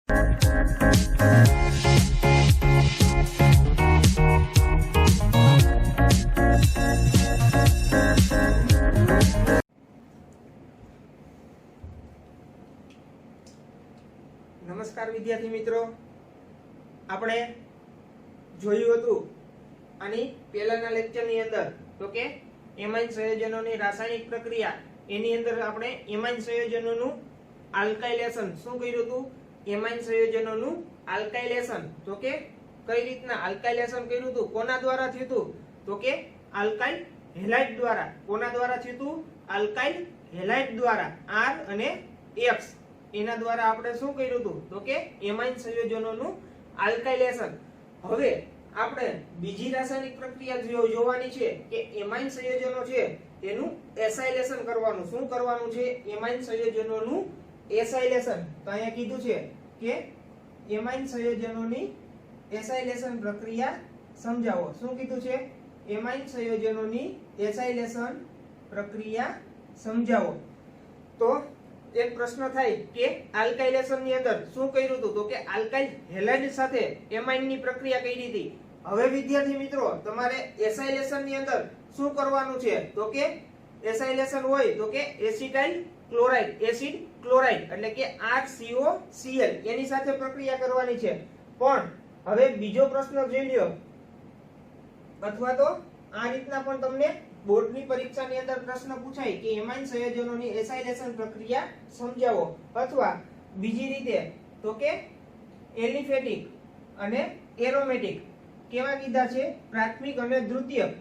નમસ્કાર વિદ્યાર્થી મિત્રો, આપણે જોયું હતું આની પહેલાના લેક્ચરની અંદર તો કે એમાઇન સંયોજનોની રાસાયણિક પ્રક્રિયા, એની અંદર આપણે એમાઇન સંયોજનોનું આલ્કાઇલેશન શું કર્યું હતું? એમાઇન સંયોજનોનું આલ્કાઇલેશન તો કે કઈ રીતના આલ્કાઇલેશન કર્યું હતું, કોના દ્વારા થયું હતું? તો કે આલ્કાઇલ હેલાઇડ દ્વારા. કોના દ્વારા થયું હતું? આલ્કાઇલ હેલાઇડ દ્વારા. R અને X એના દ્વારા આપણે શું કર્યું હતું? તો કે એમાઇન સંયોજનોનું આલ્કાઇલેશન. હવે આપણે બીજી રાસાયણિક પ્રક્રિયા જોવાની છે કે એમાઇન સંયોજનો છે તેનું એસાઇલેશન કરવાનું. શું કરવાનું છે? એમાઇન સંયોજનોનું એસાઇલેશન. તો અહીંયા કીધું છે કે એમાઇન સંયોજનોની એસાઇલેશન પ્રક્રિયા સમજાવો. શું કીધું છે? એમાઇન સંયોજનોની એસાઇલેશન પ્રક્રિયા સમજાવો. તો એક પ્રશ્ન થાય કે આલ્કાઇલેશન ની અંદર શું કર્યું હતું? તો કે આલ્કાઇલ હેલાઇડ સાથે એમાઇન ની પ્રક્રિયા કરી હતી. હવે વિદ્યાર્થી મિત્રો, તમારે એસાઇલેશન ની અંદર શું કરવાનું છે? તો કે એસાઇલેશન હોય તો કે એસિટાઇલ ક્લોરાઇડ, એસિડ ક્લોરાઇડ એટલે કે HCOCl એની સાથે પ્રક્રિયા કરવાની છે. પણ હવે બીજો પ્રશ્ન જોઈ લ્યો, અથવા તો આ રીતના પણ તમને બોર્ડની પરીક્ષાની અંદર પ્રશ્ન પૂછાય કે એમાઇન સંયોજનોની એસાઇલેશન પ્રક્રિયા સમજાવો. અથવા બીજી રીતે તો કે એલિફેટિક અને એરોમેટિક કેવા કીધા છે? પ્રાથમિક અને દ્વિતીયક.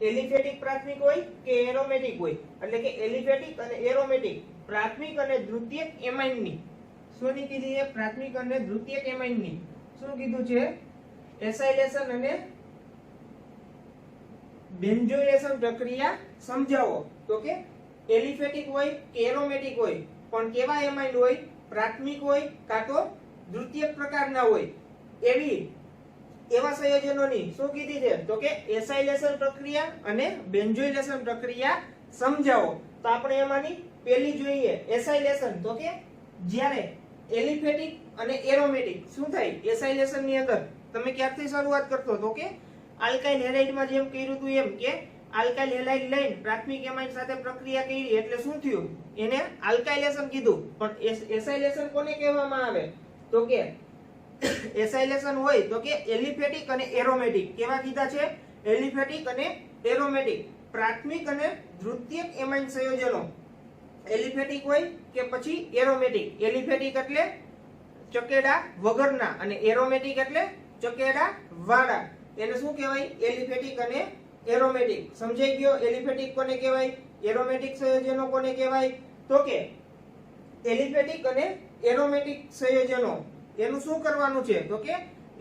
એલિફેટિક પ્રાથમિક હોય કે એરોમેટિક હોય, એટલે કે એલિફેટિક અને એરોમેટિક પ્રાથમિક અને દ્વિતીયક એમાઇનની શોની કીધી છે? પ્રાથમિક અને દ્વિતીયક એમાઇનની શું કીધું છે? એસાઇલેશન અને બેન્ઝોઇલેશન પ્રક્રિયા સમજાવો. તો કે એલિફેટિક હોય કે એરોમેટિક હોય, પણ કેવા એમાઇન હોય? પ્રાથમિક હોય કાં તો દ્વિતીયક પ્રકારના હોય. એવા સંયોજનોની શું કીધી છે? તો કે એસાઇલેશન પ્રક્રિયા અને બેન્ઝોઇલેશન પ્રક્રિયા સમજાવો. તો આપણે એમાંની પહેલી જોઈએ એસાઇલેશન. તો કે જ્યારે એલિફેટિક અને એરોમેટિક શું થાય એસાઇલેશન ની અંદર? તમે ક્યારથી શરૂઆત કરતો? તો કે આલ્કાઇલ હેલાઇડમાં જેમ કર્યું હતું એમ કે આલ્કાઇલ હેલાઇડ લઈને પ્રાથમિક એમાઇન સાથે પ્રક્રિયા કરી એટલે શું થયું? એને આલ્કાઇલેશન કીધું. પણ એસાઇલેશન કોને કહેવામાં આવે? તો કે એસાઇલેશન હોય તો કે એલિફેટિક અને એરોમેટિક કેવા કીધા છે? એલિફેટિક અને એરોમેટિક પ્રાથમિક અને દ્વિતીયક એમાઇન સંયોજનો. એલિફેટિક હોય કે પછી એરોમેટિક. એલિફેટિક એટલે ચકેડા વગરના અને એરોમેટિક એટલે ચકેડા વાળા. એને શું કહેવાય? એલિફેટિક અને એરોમેટિક. સમજાઈ ગયો? એલિફેટિક કોને કહેવાય? એરોમેટિક સંયોજનો કોને કહેવાય? તો કે એલિફેટિક અને એરોમેટિક સંયોજનો એનું શું કરવાનું છે? તો કે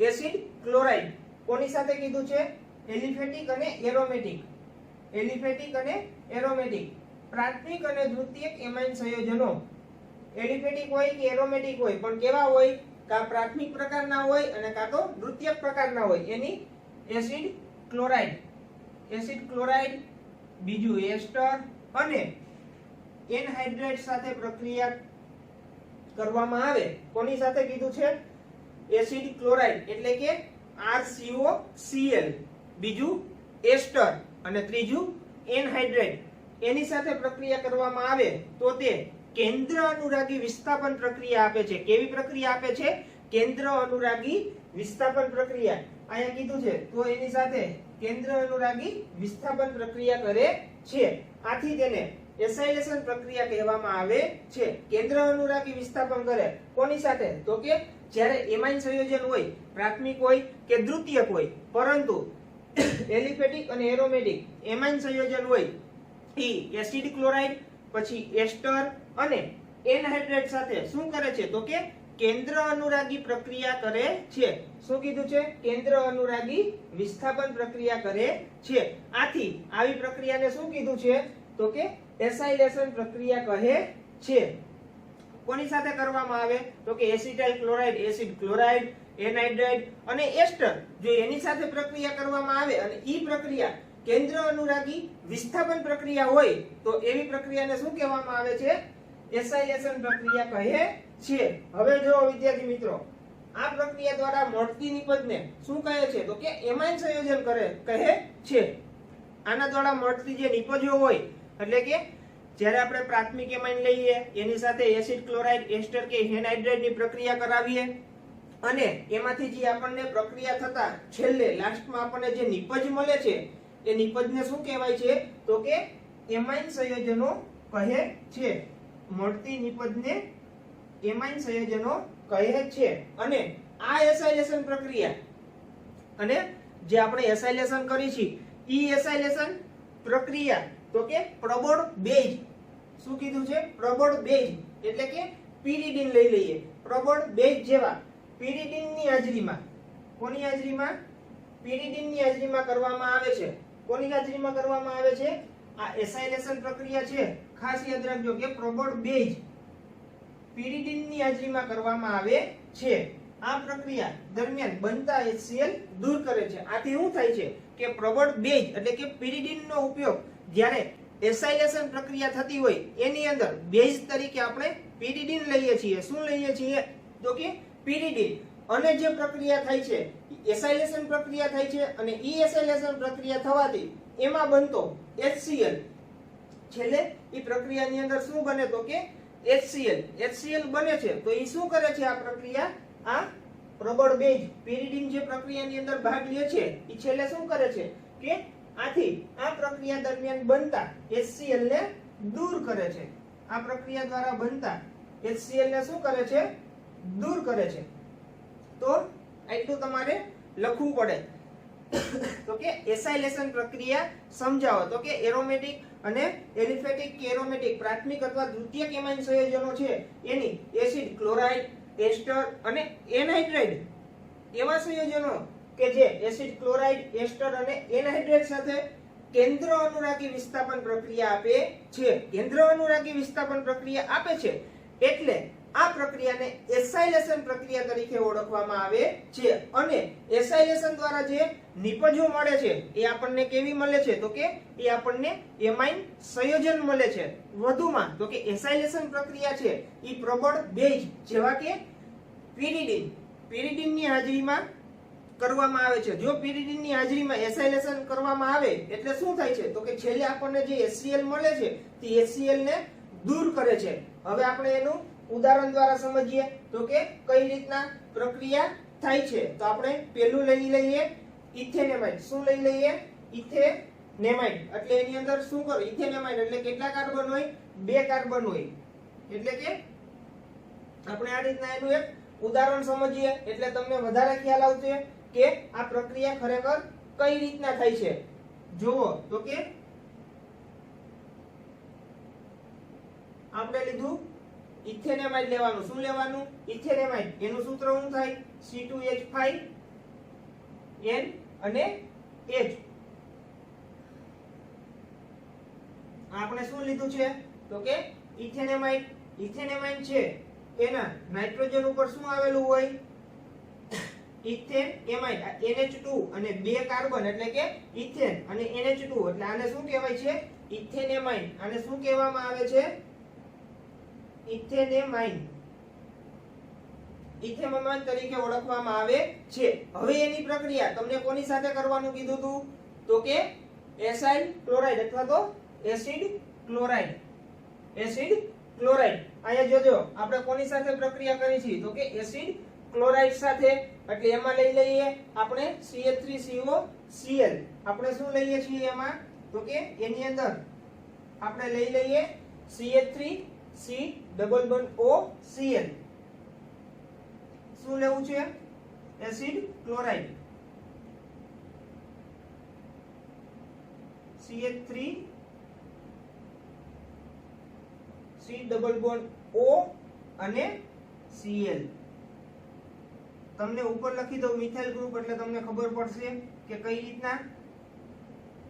એસિડ ક્લોરાઇડ. કોની સાથે કીધું છે? એલિફેટિક અને એરોમેટિક. એલિફેટિક અને એરોમેટિક પ્રાથમિક અને દ્વિતીયક એમાઇન સંયોજનો. એલિફેટિક હોય કે એરોમેટિક હોય, પણ કેવા હોય? કાં પ્રાથમિક પ્રકારના હોય અને કાં તો દ્વિતીયક પ્રકારના હોય. એની એસિડ ક્લોરાઇડ, એસિડ ક્લોરાઇડ, બીજું એસ્ટર અને એનહાઇડ્રેટ સાથે પ્રક્રિયા કરવામાં આવે. કોની સાથે કીધું છે? એસિડ ક્લોરાઇડ એટલે કે HCOCl, બીજું એસ્ટર અને ત્રીજું એનહાઇડ્રેટ એની સાથે પ્રક્રિયા કરવામાં આવે તો તે કેન્દ્ર અનુરાગી વિસ્થાપન પ્રક્રિયા આપે છે. કેવી પ્રક્રિયા આપે છે? કેન્દ્ર અનુરાગી વિસ્થાપન પ્રક્રિયા. અહીંયા કીધું છે તો એની સાથે કેન્દ્ર અનુરાગી વિસ્થાપન પ્રક્રિયા કરે છે. આથી તેને એસાઇલેશન પ્રક્રિયા કહેવામાં આવે છે. કેન્દ્ર અનુરાગી વિસ્થાપન કરે કોની સાથે? તો કે જ્યારે એમાઇન સંયોજન હોય, પ્રાથમિક હોય કે દ્વિતીયક હોય, પરંતુ એલિફેટિક અને એરોમેટિક એમાઇન સંયોજન હોય એ એસિડ ક્લોરાઇડ, પછી એસ્ટર અને એનહાઇડ્રેટ સાથે શું કરે છે? તો કે કેન્દ્ર અનુરાગી પ્રક્રિયા કરે છે. શું કીધું છે? કેન્દ્ર અનુરાગી વિસ્થાપન પ્રક્રિયા કરે છે. આથી આવી પ્રક્રિયાને શું કીધું છે? તો કે એસાઇલેશન પ્રક્રિયા કહે છે. કોની સાથે કરવામાં આવે? તો કે acetyl chloride, acid chloride, anhydrate અને એસ્ટર જો એની સાથે પ્રક્રિયા કરવામાં આવે અને ઈ પ્રક્રિયા કેન્દ્ર અનુરાગી વિસ્થાપન પ્રક્રિયા હોય તો એવી પ્રક્રિયાને શું કહેવામાં આવે છે? એસાઇલેશન પ્રક્રિયા કહે છે. હવે જો વિદ્યાર્થી મિત્રો, આ પ્રક્રિયા દ્વારા મળતી નિપજને શું કહે છે તો કે એમાઇન સંયોજન કહે છે. આના દ્વારા મળતી જે નિપજો હોય, એટલે કે જ્યારે આપણે પ્રાથમિક એમાઇન લઈએ એની સાથે એસિડ ક્લોરાઇડ એસ્ટર કે હેનાઇડ્રેટ ની પ્રક્રિયા કરાવીએ અને એમાંથી જે આપણને પ્રક્રિયા થતા છેલ્લે લાસ્ટમાં આપણને જે નિપજ મળે છે એ નિપજને શું કહેવાય છે તો કે એમાઇન સંયોજનો કહે છે. મળતી નિપજને એમાઇન સંયોજનો કહે છે. અને આ એસાઇલેશન પ્રક્રિયા અને જે આપણે એસાઇલેશન કરી છે ઈ એસાઇલેશન પ્રક્રિયા તો કે પ્રબળ બેઝ, શું કીધું છે પ્રબળ બેઝ, એટલે કે પીરિડીન લઈ લઈએ. પ્રબળ બેઝ જેવા પીરિડીન ની હાજરીમાં, કોની હાજરીમાં પીરિડીન ની હાજરીમાં કરવામાં આવે છે. કોની હાજરીમાં કરવામાં આવે છે? આ એસાઇલેશન પ્રક્રિયા છે, ખાસ યાદ રાખજો કે પ્રબળ બેઝ પીરિડીન ની હાજરીમાં કરવામાં આવે છે. આ પ્રક્રિયા દરમિયાન બનતા HCl દૂર કરે છે. આથી શું થાય છે કે પ્રબળ બેઝ એટલે કે પીરિડીન નો ઉપયોગ જ્યારે એસાઇલેશન પ્રક્રિયા થતી હોય એની અંદર બેઝ તરીકે આપણે પીરિડીન લઈએ છીએ. શું લઈએ છીએ તો કે પીરિડીન. અને જે પ્રક્રિયા થાય છે એસાઇલેશન પ્રક્રિયા થાય છે અને ઈ એસાઇલેશન પ્રક્રિયા થવાથી એમાં બનતો HCl છેલ્લે ઈ પ્રક્રિયાની અંદર શું બને તો કે HCl બને છે. તો ઈ શું કરે છે આ પ્રક્રિયા? આ પ્રબળ બેઝ પીરિડીન જે પ્રક્રિયાની અંદર ભાગ લે છે ઈ છેલ્લે શું કરે છે કે આથી આ પ્રક્રિયા દરમિયાન બનતા HCl ને દૂર કરે છે. આ પ્રક્રિયા દ્વારા બનતા HCl ને શું કરે છે? દૂર કરે છે. તો આટલું તમારે લખવું પડે. તો કે એસાઇલેશન પ્રક્રિયા સમજાવો તો કે એરોમેટિક અને એલિફેટિક કે એરોમેટિક પ્રાથમિક અથવા દ્વિતીયક એમાઇન સંયોજનો છે એની એસિડ ક્લોરાઇડ એસ્ટર અને એનહાઇડ્રેટ એવા સંયોજનો કે જે એસિડ ક્લોરાઇડ એસ્ટર અને એનહાઇડ્રેટ સાથે કેન્દ્ર અનુરાગી વિસ્થાપન પ્રક્રિયા આપે છે. કેન્દ્ર અનુરાગી વિસ્થાપન પ્રક્રિયા આપે છે એટલે આ પ્રક્રિયાને એસાઇલેશન પ્રક્રિયા તરીકે ઓળખવામાં આવે છે. અને એસાઇલેશન દ્વારા જે નિપજો મળે છે એ આપણને કેવી મળે છે તો કે એ આપણને એમાઇન સંયોજન મળે છે. વધુમાં તો કે એસાઇલેશન પ્રક્રિયા છે એ પ્રબળ બેઝ જેવા કે પીરિડીન ની હાજરીમાં કરવામાં આવે છે. જો પીરિડીન ની હાજરીમાં એસાઇલેશન કરવામાં આવે એટલે શું થાય છે તો કે છેલ્લે આપણને જે HCl મળે છે તે HCl ને દૂર કરે છે. હવે આપણે એનું ઉદાહરણ દ્વારા સમજીએ તો કે કઈ રીતના પ્રક્રિયા થાય છે. તો આપણે પહેલું લઈ લઈએ ઇથેનેમાઇડ. શું લઈ લઈએ? ઇથેનેમાઇડ. એટલે એની અંદર શું કરો? ઇથેનેમાઇડ એટલે કેટલા કાર્બન હોય? 2 કાર્બન હોય. એટલે કે આપણે આ રીતના એનું એક ઉદાહરણ સમજીએ એટલે તમને વધારે ખ્યાલ આવશે કે આ પ્રક્રિયા ખરેખર કઈ રીતના થાય છે. જુઓ તો કે આપણે લીધું ઇથેનેમાઇડ લેવાનું. શું લેવાનું? ઇથેનેમાઇડ. એનું સૂત્ર શું થાય? C2H5 N અને H. આપણે શું લીધું છે તો કે ઇથેનેમાઇડ. ઇથેનેમાઇડ છે એના નાઇટ્રોજન ઉપર શું આવેલું હોય? ઇથેનેમાઇડ. NH2 અને 2 કાર્બન એટલે કે ઇથેન અને NH2 એટલે આને શું કહેવાય છે? ઇથેનેમાઇડ. આને શું કહેવામાં આવે છે? ઇથેનેમાઇડ. ઇથેનેમાઇડ તરીકે ઓળખવામાં આવે છે. હવે એની પ્રક્રિયા તમને કોની સાથે કરવાનું કીધું હતું તો કે એસાઇલ ક્લોરાઇડ અથવા તો એસિડ ક્લોરાઇડ. Acid chloride. અહીંયા જોજો આપણે કોની સાથે પ્રક્રિયા કરી છે તો કે એસિડ ક્લોરાઇડ સાથે. એટલે એમાં લઈ લઈએ આપણે CH3COCl. આપણે શું લઈએ છીએ એમાં તો કે એની અંદર આપણે લઈ લઈએ CH3C=OCl. શું લેવું છે? Acid chloride. CH3C=O અને Cl. તમને ઉપર લખી દઉં મિથાઇલ ગ્રુપ એટલે તમને ખબર પડશે કે કઈ રીતના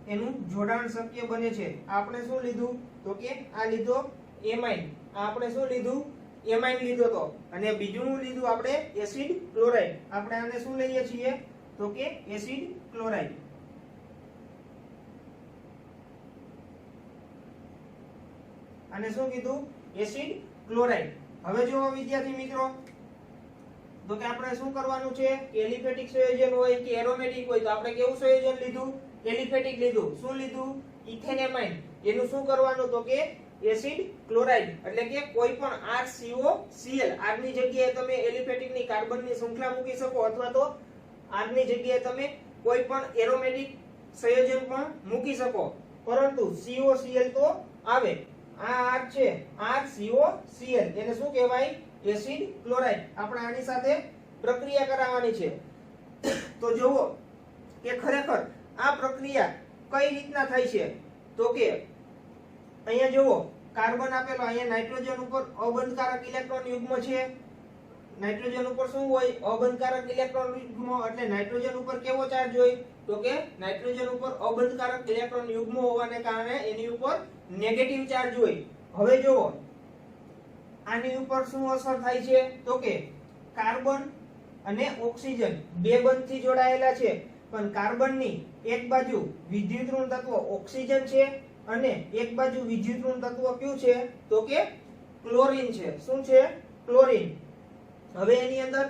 એનું જોડાણ શક્ય બને છે. આપણે શું લીધું તો કે આ લીધો એમાઇન. આપણે શું લીધું? એમાઇન લીધો તો. અને બીજું શું લીધું આપણે? Acid chloride. આપણે આને શું લઈએ છીએ તો કે એસિડ ક્લોરાઇડ. આને શું કીધું? Acid chloride. હવે જુઓ વિદ્યાર્થી મિત્રો, તો કે આપણે શું કરવાનું છે, એલિફેટિક સંયોજન હોય કે એરોમેટિક હોય, તો આપણે કેવું સંયોજન લીધું, એલિફેટિક લીધું. શું લીધું, ઇથેનેમાઇન. એનું શું કરવાનું, તો કે એસિડ ક્લોરાઇડ, એટલે કે કોઈ પણ RCOCl, R ની જગ્યાએ તમે એલિફેટિક ની કાર્બન ની શૃંખલા મૂકી શકો, અથવા તો R ની જગ્યાએ તમે કોઈ પણ એરોમેટિક સંયોજન પણ મૂકી શકો, પરંતુ COCl તો આવે. આ R છે, RCOCl, એને શું કહેવાય, એસિડ ક્લોરાઇડ. આપણે આની સાથે પ્રક્રિયા કરાવવાની છે. તો જુઓ કે ખરેખર આ પ્રક્રિયા કઈ રીતના થાય છે, તો કે અહીંયા જુઓ કાર્બન આપેલો, અહીંયા નાઇટ્રોજન ઉપર અબંધકારક ઇલેક્ટ્રોન યુગ્મ છે. નાઇટ્રોજન ઉપર શું હોય, અબંધકારક ઇલેક્ટ્રોન યુગ્મ. એટલે નાઇટ્રોજન ઉપર કેવો ચાર્જ હોય, તો કે નાઇટ્રોજન ઉપર અબંધકારક ઇલેક્ટ્રોન યુગ્મ હોવાને કારણે એની ઉપર નેગેટિવ ચાર્જ હોય. હવે જુઓ આની ઉપર શું અસર થાય છે, તો કે કાર્બન અને ઓક્સિજન બે બંધથી જોડાયેલા છે, પણ કાર્બનની એક બાજુ વિદ્યુત ઋણ તત્વ ઓક્સિજન છે અને એક બાજુ વિદ્યુત ઋણ તત્વ કયું છે, તો કે ક્લોરીન છે. શું છે, ક્લોરીન. હવે એની અંદર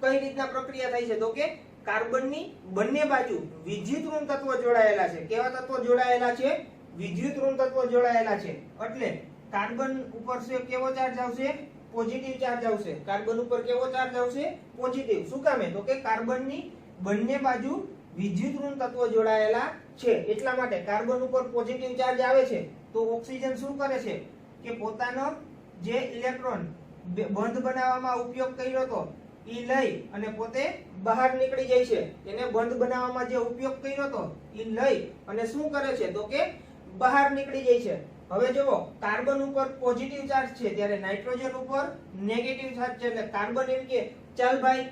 કઈ રીતના પ્રક્રિયા થાય છે, તો કે કાર્બનની બંને બાજુ વિદ્યુત ઋણ તત્વ જોડાયેલા છે. કેવા તત્વો જોડાયેલા છે, વિદ્યુત ઋણ તત્વો જોડાયેલા છે. એટલે કાર્બન ઉપર છે કેવો ચાર્જ આવશે, પોઝિટિવ ચાર્જ આવશે. કાર્બન ઉપર કેવો ચાર્જ આવશે, પોઝિટિવ. શું કામે, તો કે કાર્બનની બંને બાજુ વિદ્યુત ઋણ તત્વો જોડાયેલા છે, એટલા માટે કાર્બન ઉપર પોઝિટિવ ચાર્જ આવે છે. તો ઓક્સિજન શું કરે છે કે પોતાનો જે ઇલેક્ટ્રોન બંધ બનાવવામાં ઉપયોગ કર્યો હતો એ લઈ અને પોતે બહાર નીકળી જાય છે. એને બંધ બનાવવામાં જે ઉપયોગ કર્યો હતો એ લઈ અને શું કરે છે, તો કે બહાર નીકળી જાય છે. હવે જુઓ કાર્બન ઉપર પોઝિટિવ ચાર્જ છે, ત્યારે નાઇટ્રોજન ઉપર નેગેટિવ ચાર્જ છે. એટલે કાર્બન એમ કે ચાલ ભાઈ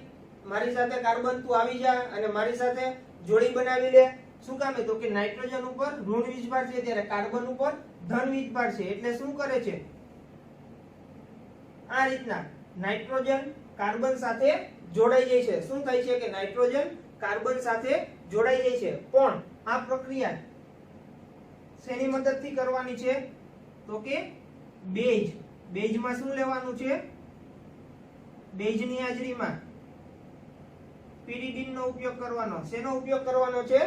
મારી સાથે કાર્બન તું આવી જા અને મારી સાથે જોડી બનાવી લે. શું કામે, તો કે નાઇટ્રોજન ઉપર ઋણ વીજભાર છે, ત્યારે કાર્બન ઉપર ધન વીજભાર છે. એટલે શું કરે છે, આ રીતના નાઇટ્રોજન કાર્બન સાથે જોડાઈ જાય છે. શું થાય છે કે નાઇટ્રોજન કાર્બન સાથે જોડાઈ જાય છે. પણ આ પ્રક્રિયા શેની મદદથી કરવાની છે, તો કે બેઝ. બેઝમાં શું લેવાનું છે, બેઝની હાજરીમાં પિરિડીન નો ઉપયોગ કરવાનો. શેનો ઉપયોગ કરવાનો છે,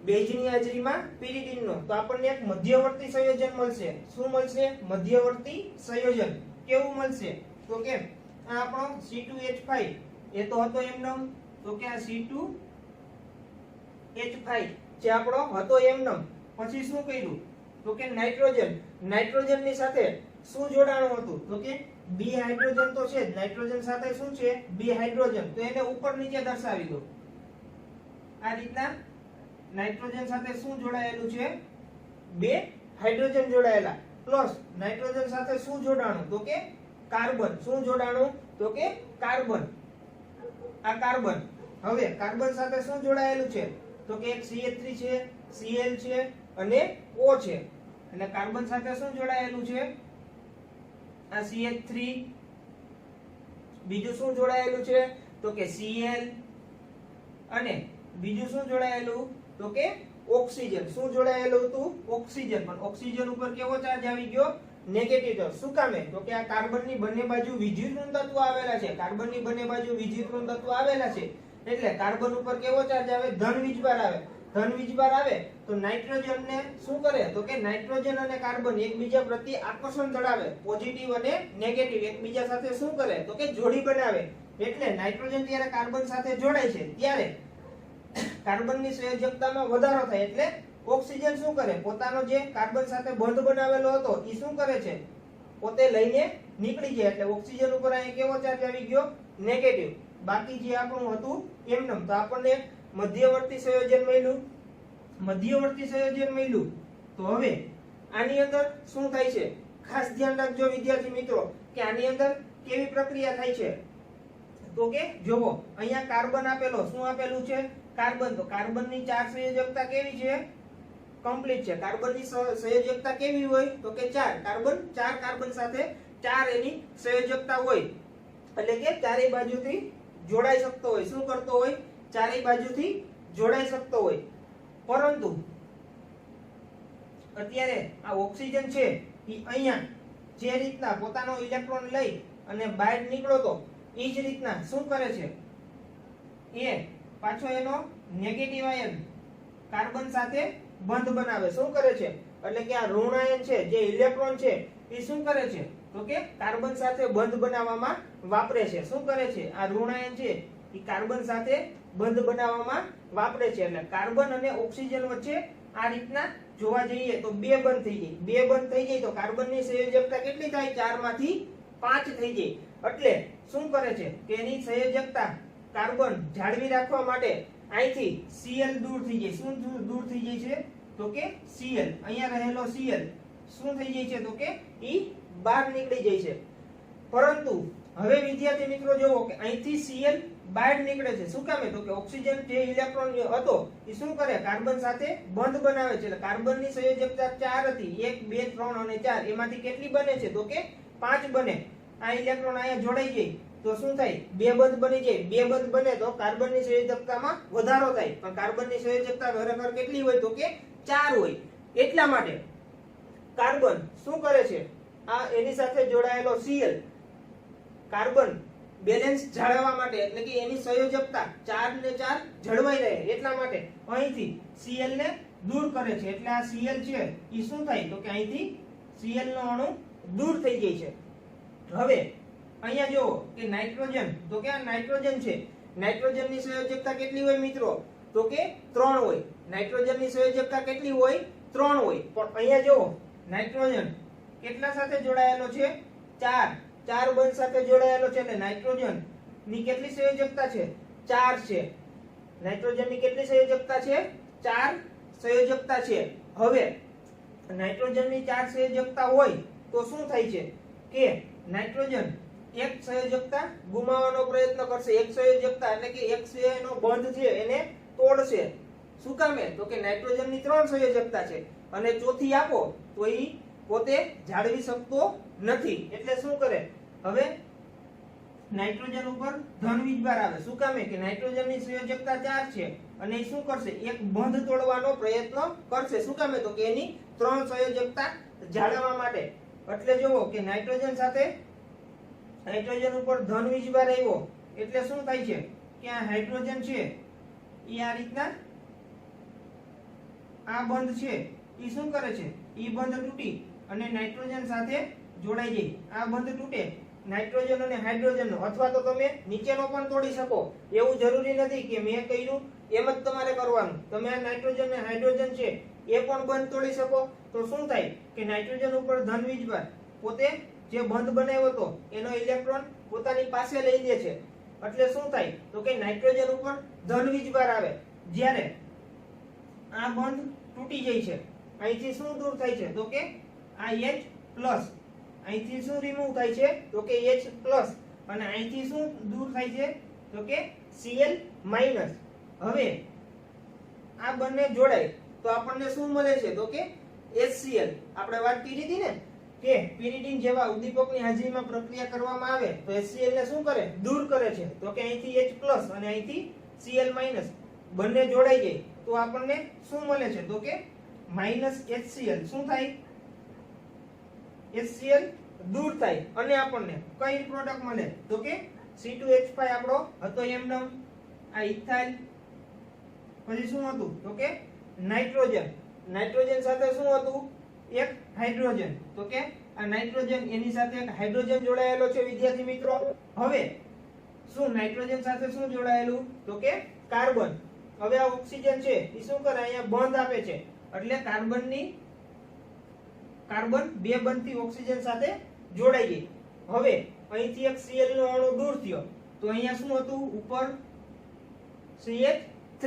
બેઝની હાજરીમાં પિરિડીન નો. તો આપણને એક મધ્યવર્તી સંયોજન મળશે. શું મળશે, મધ્યવર્તી સંયોજન. કેવું મળશે, તો કે આ આપણો C2H5, એ તો હતો એમનેમ, તો કે આ C2H5 જે આપણો હતો એમનેમ. પછી શું કર્યું, તો કે નાઇટ્રોજન. નાઇટ્રોજન ની સાથે શું જોડાણું હતું, તો કે બી હાઇડ્રોજન તો છે જ. નાઇટ્રોજન સાથે શું છે, બી હાઇડ્રોજન. તો એને ઉપર નીચે દર્શાવી દો. આ રીતના નાઇટ્રોજન સાથે શું જોડાયેલું છે, બે હાઇડ્રોજન જોડાયેલા. પ્લસ નાઇટ્રોજન સાથે શું જોડાણું, તો કે કાર્બન. શું જોડાણું, તો કે કાર્બન. આ કાર્બન. હવે કાર્બન સાથે શું જોડાયેલું છે, તો કે એક CH3 છે, Cl છે અને O છે. એટલે કાર્બન સાથે શું જોડાયેલું છે, આ CH3. બીજું શું જોડાયેલું છે, તો કે Cl અને બીજું શું જોડાયેલું, તો કે ઓક્સિજન. શું જોડાયેલું હતું, ઓક્સિજન. પણ ઓક્સિજન ઉપર કેવો ચાર્જ આવી ગયો, નેગેટિવ ચાર્જ. શું કામે, તો કે આ કાર્બનની બંને બાજુ વિદ્યુત ઋણ તત્વો આવેલા છે. કાર્બનની બંને બાજુ વિદ્યુત ઋણ તત્વો આવેલા છે, એટલે કાર્બન ઉપર કેવો ચાર્જ આવે, ધન વીજભાર આવે. ધન વીજભાર આવે તો નાઇટ્રોજન ને શું કરે, તો કે નાઇટ્રોજન અને કાર્બન એકબીજા પ્રત્યે આકર્ષણ ધરાવે. પોઝિટિવ અને નેગેટિવ એકબીજા સાથે શું કરે, તો કે જોડી બનાવે. એટલે નાઇટ્રોજન જ્યારે કાર્બન સાથે જોડાય છે ત્યારે કાર્બનની સંયોજકતામાં વધારો થાય. એટલે ઓક્સિજન શું કરે, પોતાનો જે કાર્બન સાથે બંધ બનાવેલો હતો એ શું કરે છે, પોતે લઈને નીકળી જાય. એટલે ઓક્સિજન ઉપર અહીં કેવો ચાર્જ આવી ગયો, નેગેટિવ. બાકી જે આપણું હતું એમનેમ. તો આપણને મધ્યવર્તી સંયોજન મળ્યું. મધ્યવર્તી સંયોજન મળ્યું તો હવે આની અંદર શું થાય છે, ખાસ ધ્યાન રાખજો વિદ્યાર્થી મિત્રો કે આની અંદર કેવી પ્રક્રિયા થાય છે. તો કે જોવો અહીંયા કાર્બન આપેલો, શું આપેલું છે, કાર્બન. તો કાર્બનની ચાર સંયોજકતા કેવી છે, કમ્પ્લીટ છે. કાર્બનની સંયોજકતા કેવી હોય, તો કે 4. કાર્બન 4 કાર્બન સાથે 4 એની સંયોજકતા હોય. એટલે કે ચારેય બાજુથી જોડાઈ શકતો હોય. શું કરતો હોય, ચારેય બાજુથી જોડાઈ શકતો હોય. પરંતુ અત્યારે આ ઓક્સિજન છે એ અહીંયા જે રીતના પોતાનો ઇલેક્ટ્રોન લઈ અને બહાર નીકળો તો એ જ રીતના શું કરે છે એ પાછો એનો નેગેટિવ આયન કાર્બન સાથે બંધ બનાવે. શું કરે છે એટલે કે આ ઋણ આયન છે જે ઇલેક્ટ્રોન છે એ શું કરે છે તો કે કાર્બન સાથે બંધ બનાવવામાં વાપરે છે. શું કરે છે આ ઋણ આયન છે એ કાર્બન સાથે બંધ બનાવવામાં વાપરે છે. એટલે કાર્બન અને ઓક્સિજન વચ્ચે આ રીતના જોવા જઈએ તો બે બંધ થઈ જાય. બે બંધ થઈ જાય તો કાર્બનની સંયોજકતા કેટલી થાય 4 માંથી 5 થઈ જાય. એટલે શું કરે છે કે એની સંયોજકતા કાર્બન જાળવી રાખવા માટે અહીંથી Cl દૂર થઈ જાય. શું દૂર થઈ જાય છે તો કે Cl, અહીંયા રહેલો Cl શું થઈ જાય છે તો કે ઈ બહાર નીકળી જાય છે. પરંતુ હવે વિદ્યાર્થી મિત્રો જોવો કે અહીંથી Cl બહાર નીકળે છે. શું કામે તો કે ઓક્સિજન જે ઇલેક્ટ્રોન હતો એ શું કરે કાર્બન સાથે બંધ બનાવે છે. એટલે કાર્બનની સંયોજકતા 4 હતી, 1 2 3 અને 4, એમાંથી કેટલી બને છે તો કે 5 બને. આ ઇલેક્ટ્રોન અહીંયા જોડાઈ જાય તો શું થાય બે બંધ બની જાય. બે બંધ બને તો કાર્બનની સંયોજકતામાં વધારો થાય, પણ કાર્બનની સંયોજકતા ખરેખર કેટલી હોય તો કે 4 હોય. એટલા માટે કાર્બન શું કરે છે આ એની સાથે જોડાયેલો Cl કાર્બન બેલેન્સ જાળવવા માટે એટલે કે એની સંયોજકતા 4 ને 4 જળવાઈ રહે એટલા માટે અહીંથી Cl ને દૂર કરે છે. એટલે આ Cl છે એ શું થાય તો કે અહીંથી Cl નો અણુ દૂર થઈ જાય છે. હવે અહીંયા જુઓ કે નાઇટ્રોજન તો કે આ નાઇટ્રોજન છે. નાઇટ્રોજનની સંયોજકતા કેટલી હોય મિત્રો તો કે 3 હોય. નાઇટ્રોજનની સંયોજકતા કેટલી હોય 3 હોય. પણ અહીંયા જુઓ નાઇટ્રોજન કેટલા સાથે જોડાયેલો છે 4 બંધ સાથે જોડાયેલો છે. એટલે નાઇટ્રોજન ની કેટલી સંયોજકતા છે 4 છે. નાઇટ્રોજન ની કેટલી સંયોજકતા છે 4 સંયોજકતા છે. હવે નાઇટ્રોજન ની 4 સંયોજકતા હોય તો શું થાય છે કે નાઇટ્રોજન એક સંયોજકતા ગુમાવવાનો પ્રયત્ન કરશે. એક સંયોજકતા એટલે કે એક એનો બંધ છે એને તોડશે. શું કામે તો કે નાઇટ્રોજન ની 3 સંયોજકતા છે અને ચોથી આપો તો ઈ પોતે જાળવી શકતો નથી. એટલે શું કરે હવે નાઇટ્રોજન ઉપર ધન વીજભાર આવે. શું કામે કે નાઇટ્રોજન ની સંયોજકતા 4 છે અને એ શું કરશે એક બંધ તોડવાનો પ્રયત્ન કરશે. શું કામે તો કે એની 3 સંયોજકતા જાળવવા માટે. એટલે જુઓ કે નાઇટ્રોજન સાથે નાઇટ્રોજન ઉપર ધન વીજભાર આવ્યો એટલે શું થાય છે કે આ હાઇડ્રોજન છે એ આ રીતના આ બંધ છે એ શું કરે છે એ બંધ તૂટી અને નાઇટ્રોજન સાથે જોડાઈ જાય. આ બંધ તૂટે નાઇટ્રોજન અને હાઇડ્રોજન નો, અથવા તો તમે નીચેનો પણ તોડી શકો. એવું જરૂરી નથી કે મેં કહ્યું એમ જ તમારે કરવાનું. તમે આ નાઇટ્રોજન અને હાઇડ્રોજન છે એ પણ બંધ તોડી શકો. તો શું થાય કે નાઇટ્રોજન ઉપર ધન વીજભાર પોતે જે બંધ બનાવ્યો હતો એનો ઇલેક્ટ્રોન પોતાની પાસે લઈ લે છે. એટલે શું થાય તો કે નાઇટ્રોજન ઉપર ધન વીજભાર આવે. જ્યારે આ બંધ તૂટી જાય છે અહીંથી શું દૂર થાય છે તો કે આ H પ્લસ અહીંથી શું રિમૂવ થાય છે તો કે H પ્લસ અને અહીંથી શું દૂર થાય છે તો કે Cl માઈનસ. હવે આ બંને જોડાય તો આપણને શું મળે છે તો કે HCl. આપણે વાત કરી હતી ને કે pyridine જેવા ઉદ્દીપકની હાજરીમાં પ્રક્રિયા કરવામાં આવે તો HCl ને શું કરે દૂર કરે છે. તો કે અહીંથી H પ્લસ અને અહીંથી Cl માઈનસ બંને જોડાઈ જાય તો આપણને શું મળે છે તો કે માઈનસ HCl. શું થાય HCl દૂર થાય અને આપણને કઈ પ્રોડક્ટ મળે તો કે C2H5 આપણો હતો એમનો આ ઇથાઇલ. પછી શું હતું તો કે નાઇટ્રોજન. નાઇટ્રોજન સાથે શું હતું એક હાઇડ્રોજન. તો કે આ નાઇટ્રોજન એની સાથે એક હાઇડ્રોજન જોડાયેલો છે વિદ્યાર્થી મિત્રો. હવે શું નાઇટ્રોજન સાથે શું જોડાયેલું તો કે કાર્બન. હવે આ ઓક્સિજન છે એ શું કરે અહીંયા બંધ આપે છે એટલે કાર્બન બે બંધથી ઓક્સિજન સાથે જોડાઈ ગઈ. હવે અહીંથી એક Cl નો અણુ દૂર થયો તો અહીંયા શું હતું ઉપર CH3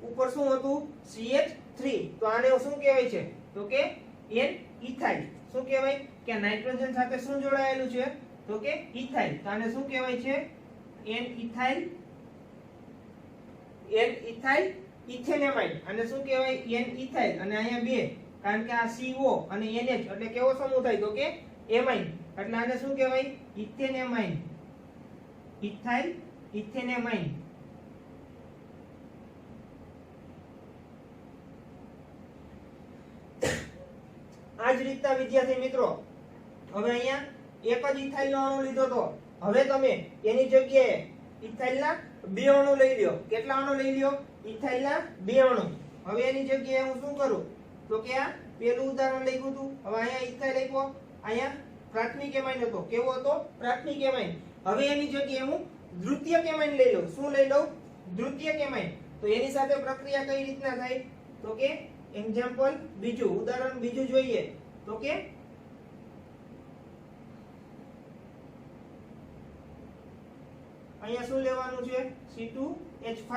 ઉપર શું હતું CH3. તો આને શું કહેવાય છે તો કે N ઇથાઇલ. શું કહેવાય કે નાઇટ્રોજન સાથે શું જોડાયેલું છે તો કે ઇથાઇલ. તો આને શું કહેવાય છે N ઇથાઇલ ઇથેનેમાઇડ. આને શું કહેવાય N ઇથાઇલ અને અહીંયા બે કારણ કે આ CO અને NH એટલે કેવો સમૂહ થાય તો કે એમાઇન. એટલે આને શું કહેવાય ઇથેનેમાઇન. Ethyl ethanamine. આ જ રીતના વિદ્યાર્થી મિત્રો હવે અહીંયા એક જ ઇથાઇલ નો અણુ લીધો તો હવે તમે એની જગ્યાએ ઇથાઇલ ના બે અણુ લઈ લ્યો. કેટલા અણુ લઈ લ્યો? ઇથાઇલ ના બે અણુ. હવે એની જગ્યાએ હું શું કરું તો કે આ પેલું ઉદાહરણ લખ્યું હતું. હવે અહીંયા ઇથાઇલ આપ્યો, અહીંયા પ્રાથમિક એમાઇન હતો. કેવો હતો? પ્રાથમિક એમાઇન. હવે એની જગ્યાએ હું દ્વિતીયક એમાઇન લઈ લઉં. શું લઈ લઉં? દ્વિતીયક એમાઇન. તો એની સાથે પ્રક્રિયા કઈ રીતના થાય તો કે એક્ઝામ્પલ બીજું, ઉદાહરણ બીજું જોઈએ તો કે અહીંયા શું લેવાનું છે? C2H5.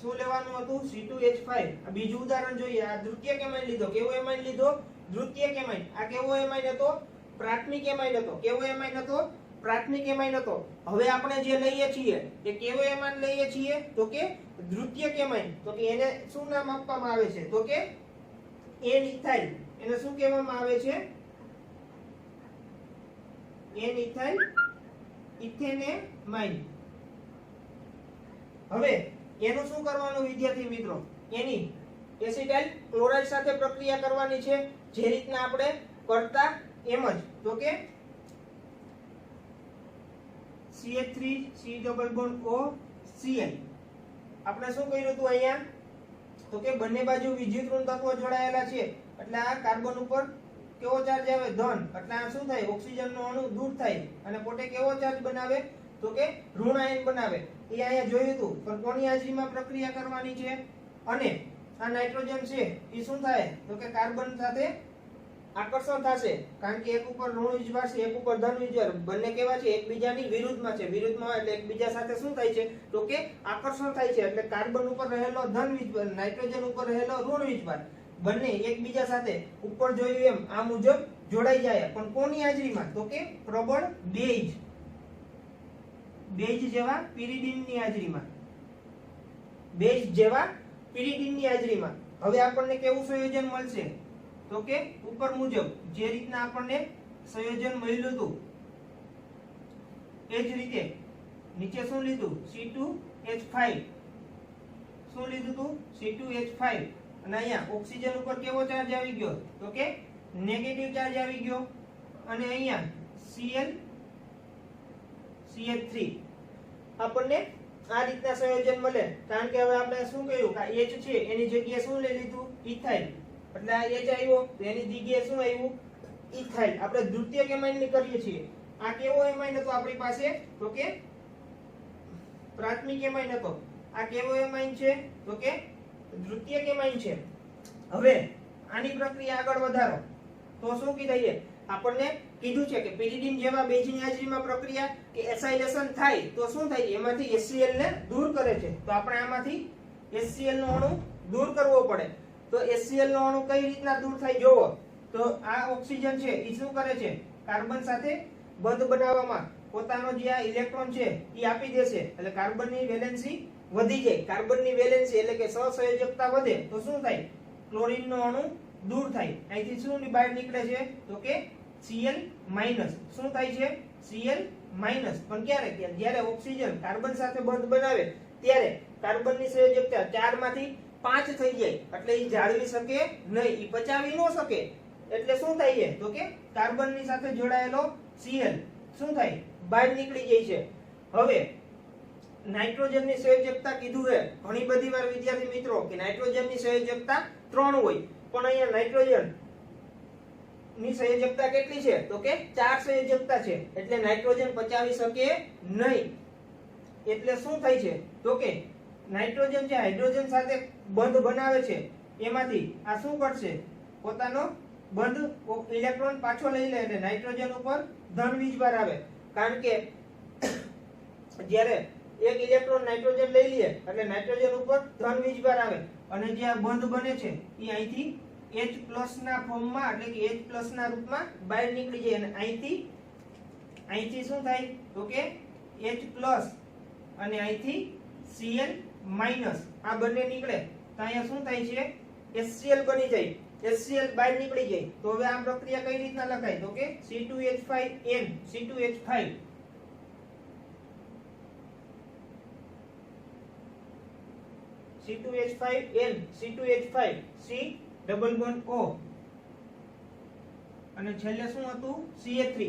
શું લેવાનું હતું? C2H5. આ બીજું ઉદાહરણ જોઈએ. આ દ્વિતીયક એમાઇન લીધો. કેવો એમાઇન લીધો? દ્વિતીયક એમાઇન. આ કેવો એમાઇન હતો? પ્રાથમિક એમાઇન હતો. કેવો એમાઇન હતો? પ્રાથમિક એમાઇન હતો. હવે આપણે જે લઈએ છીએ એ કેવો એમાઇન લઈએ છીએ તો કે દ્વિતીયક એમાઇન. તો કે એને શું નામ આપવામાં આવે છે તો કે N-ઇથાઇલ. એને શું કહેવામાં આવે છે? N-ઇથાઇલ ઇથેનેમાઇન. હવે એનું શું કરવાનું વિદ્યાર્થી મિત્રો? એની એસિટાઇલ ક્લોરાઇડ સાથે પ્રક્રિયા કરવાની છે જે રીતના આપણે કરતા એમ જ. તો કે CH3 C double bond O Cl. આપણે શું કર્યું હતું અહીંયા તો કે બંને બાજુ વિદ્યુત ઋણ તત્વો જોડાયેલા છે એટલે આ કાર્બન ઉપર કેવો ચાર્જ આવે? ધન. એટલે આ શું થાય? ઓક્સિજન નો અણુ દૂર થાય અને પોતે કેવો ચાર્જ બનાવે તો કે ઋણ આયન બનાવે. એ અહીંયા જોયું હતું. પણ કોની હાજરીમાં પ્રક્રિયા કરવાની છે? અને આ નાઇટ્રોજન છે એ શું થાય તો કે કાર્બન સાથે આકર્ષણ થશે કારણ કે એક ઉપર ઋણ વીજભાર છે, એક ઉપર ધન વીજભાર. બંને કેવા છે? એકબીજાની વિરુદ્ધમાં છે. વિરુદ્ધમાં એટલે એકબીજા સાથે શું થાય છે તો કે આકર્ષણ થાય છે. એટલે કાર્બન ઉપર રહેલો ધન વીજભાર, નાઇટ્રોજન ઉપર રહેલો ઋણ વીજભાર બંને એકબીજા સાથે ઉપર જોયું એમ આ મુજબ જોડાઈ જાય. પણ કોની હાજરીમાં તો કે પ્રબળ બેઝ, બેઝ જેવા પિરિડીનની હાજરીમાં, બેઝ જેવા પિરિડીનની હાજરીમાં. હવે આપણને કેવું સંયોજન મળશે તો કે ઉપર મુજબ જે રીતના આપણને સંયોજન મળ્યું હતું એ જ રીતે નીચે શું લીધું? C2H5. શું લીધું હતું? C2H5. અને અહીંયા ઓક્સિજન ઉપર કેવો ચાર્જ આવી ગયો તો કે નેગેટિવ ચાર્જ આવી ગયો. અને અહીંયા Cl CH3. આપણને આ રીતના સંયોજન મળે કારણ કે હવે આપણે શું કર્યું કે H છે એની જગ્યાએ શું લઈ લીધું? ઇથાઇલ. એટલે આ H આવ્યો તો એની જગ્યાએ શું આવ્યું? ઇથાઇલ. આપણે દ્વિતીયક એમાઇન ની કરીએ છીએ. આ કેવો એમાઇન હતો આપણી પાસે તો કે પ્રાથમિક એમાઇન હતો. આ કેવો એમાઇન છે તો કે દ્વિતીયક એમાઇન છે. હવે આની પ્રક્રિયા આગળ વધારો તો શું કીધું? આપણને કીધું છે કે પિરિડીન જેવા બેઝની હાજરીમાં પ્રક્રિયા કે એસાઇલેશન થાય તો શું થાય? એમાંથી HCl ને દૂર કરે છે. તો આપણે આમાંથી HCl નો અણુ દૂર કરવો પડે. તો HCl નો અણુ કઈ રીતના દૂર થાય જોવો તો આ ઓક્સિજન છે એ શું કરે છે? કાર્બન સાથે બંધ બનાવવામાં પોતાનો જે આ ઇલેક્ટ્રોન છે એ આપી દેશે. એટલે કાર્બનની વેલેન્સી વધી જાય. કાર્બનની વેલેન્સી એટલે કે સહસંયોજકતા વધે તો શું થાય? ક્લોરીન નો અણુ દૂર થાય. અહીંથી શું બહાર નીકળે છે તો કે Cl માઈનસ. શું થાય છે? Cl minus. પણ ક્યારે? જ્યારે ઓક્સિજન કાર્બન સાથે બંધ બનાવે ત્યારે કાર્બનની સંયોજકતા 4 માંથી 5 થઈ જાય. એટલે એ જાળવી શકે નહીં, એ પચાવી ન શકે. એટલે શું થાય છે તો કે કાર્બનની સાથે જોડાયેલો Cl શું થાય? બહાર નીકળી જાય છે. હવે નાઇટ્રોજનની સંયોજકતા કીધું છે ઘણી બધી વાર વિદ્યાર્થી મિત્રો કે નાઇટ્રોજનની સંયોજકતા 3 હોય. પણ અહીંયા નાઇટ્રોજન ની સંયોજકતા કેટલી છે તો કે 4 સંયોજકતા છે. એટલે નાઇટ્રોજન પચાવી શકે નહીં. એટલે શું થાય છે તો કે નાઇટ્રોજન જે હાઇડ્રોજન સાથે બંધ બનાવે છે એમાંથી આ શું કરશે? પોતાનો બંધ ઇલેક્ટ્રોન પાછો લઈ લે. એટલે નાઇટ્રોજન ઉપર ધન વીજભાર આવે. કારણ કે જ્યારે એક ઇલેક્ટ્રોન નાઇટ્રોજન લઈ લે એટલે નાઇટ્રોજન ઉપર ધન વીજભાર આવે અને જે આ બંધ બને છે એ અહીંથી H+ ના ફોર્મમાં એટલે કે H+ ના રૂપમાં બહાર નીકળી જાય. અને અહીંથી શું થાય તો કે H+ અને અહીંથી Cl માઈનસ આ બંને નીકળે તો અહીંયા શું થાય છે? HCl બની જાય. HCl બહાર નીકળી જાય. તો હવે આ પ્રક્રિયા કઈ રીતના લખાય તો કે C2H5N C2H5 C2H5N C2H5 C double bond O અને છેલ્લે શું હતું CH3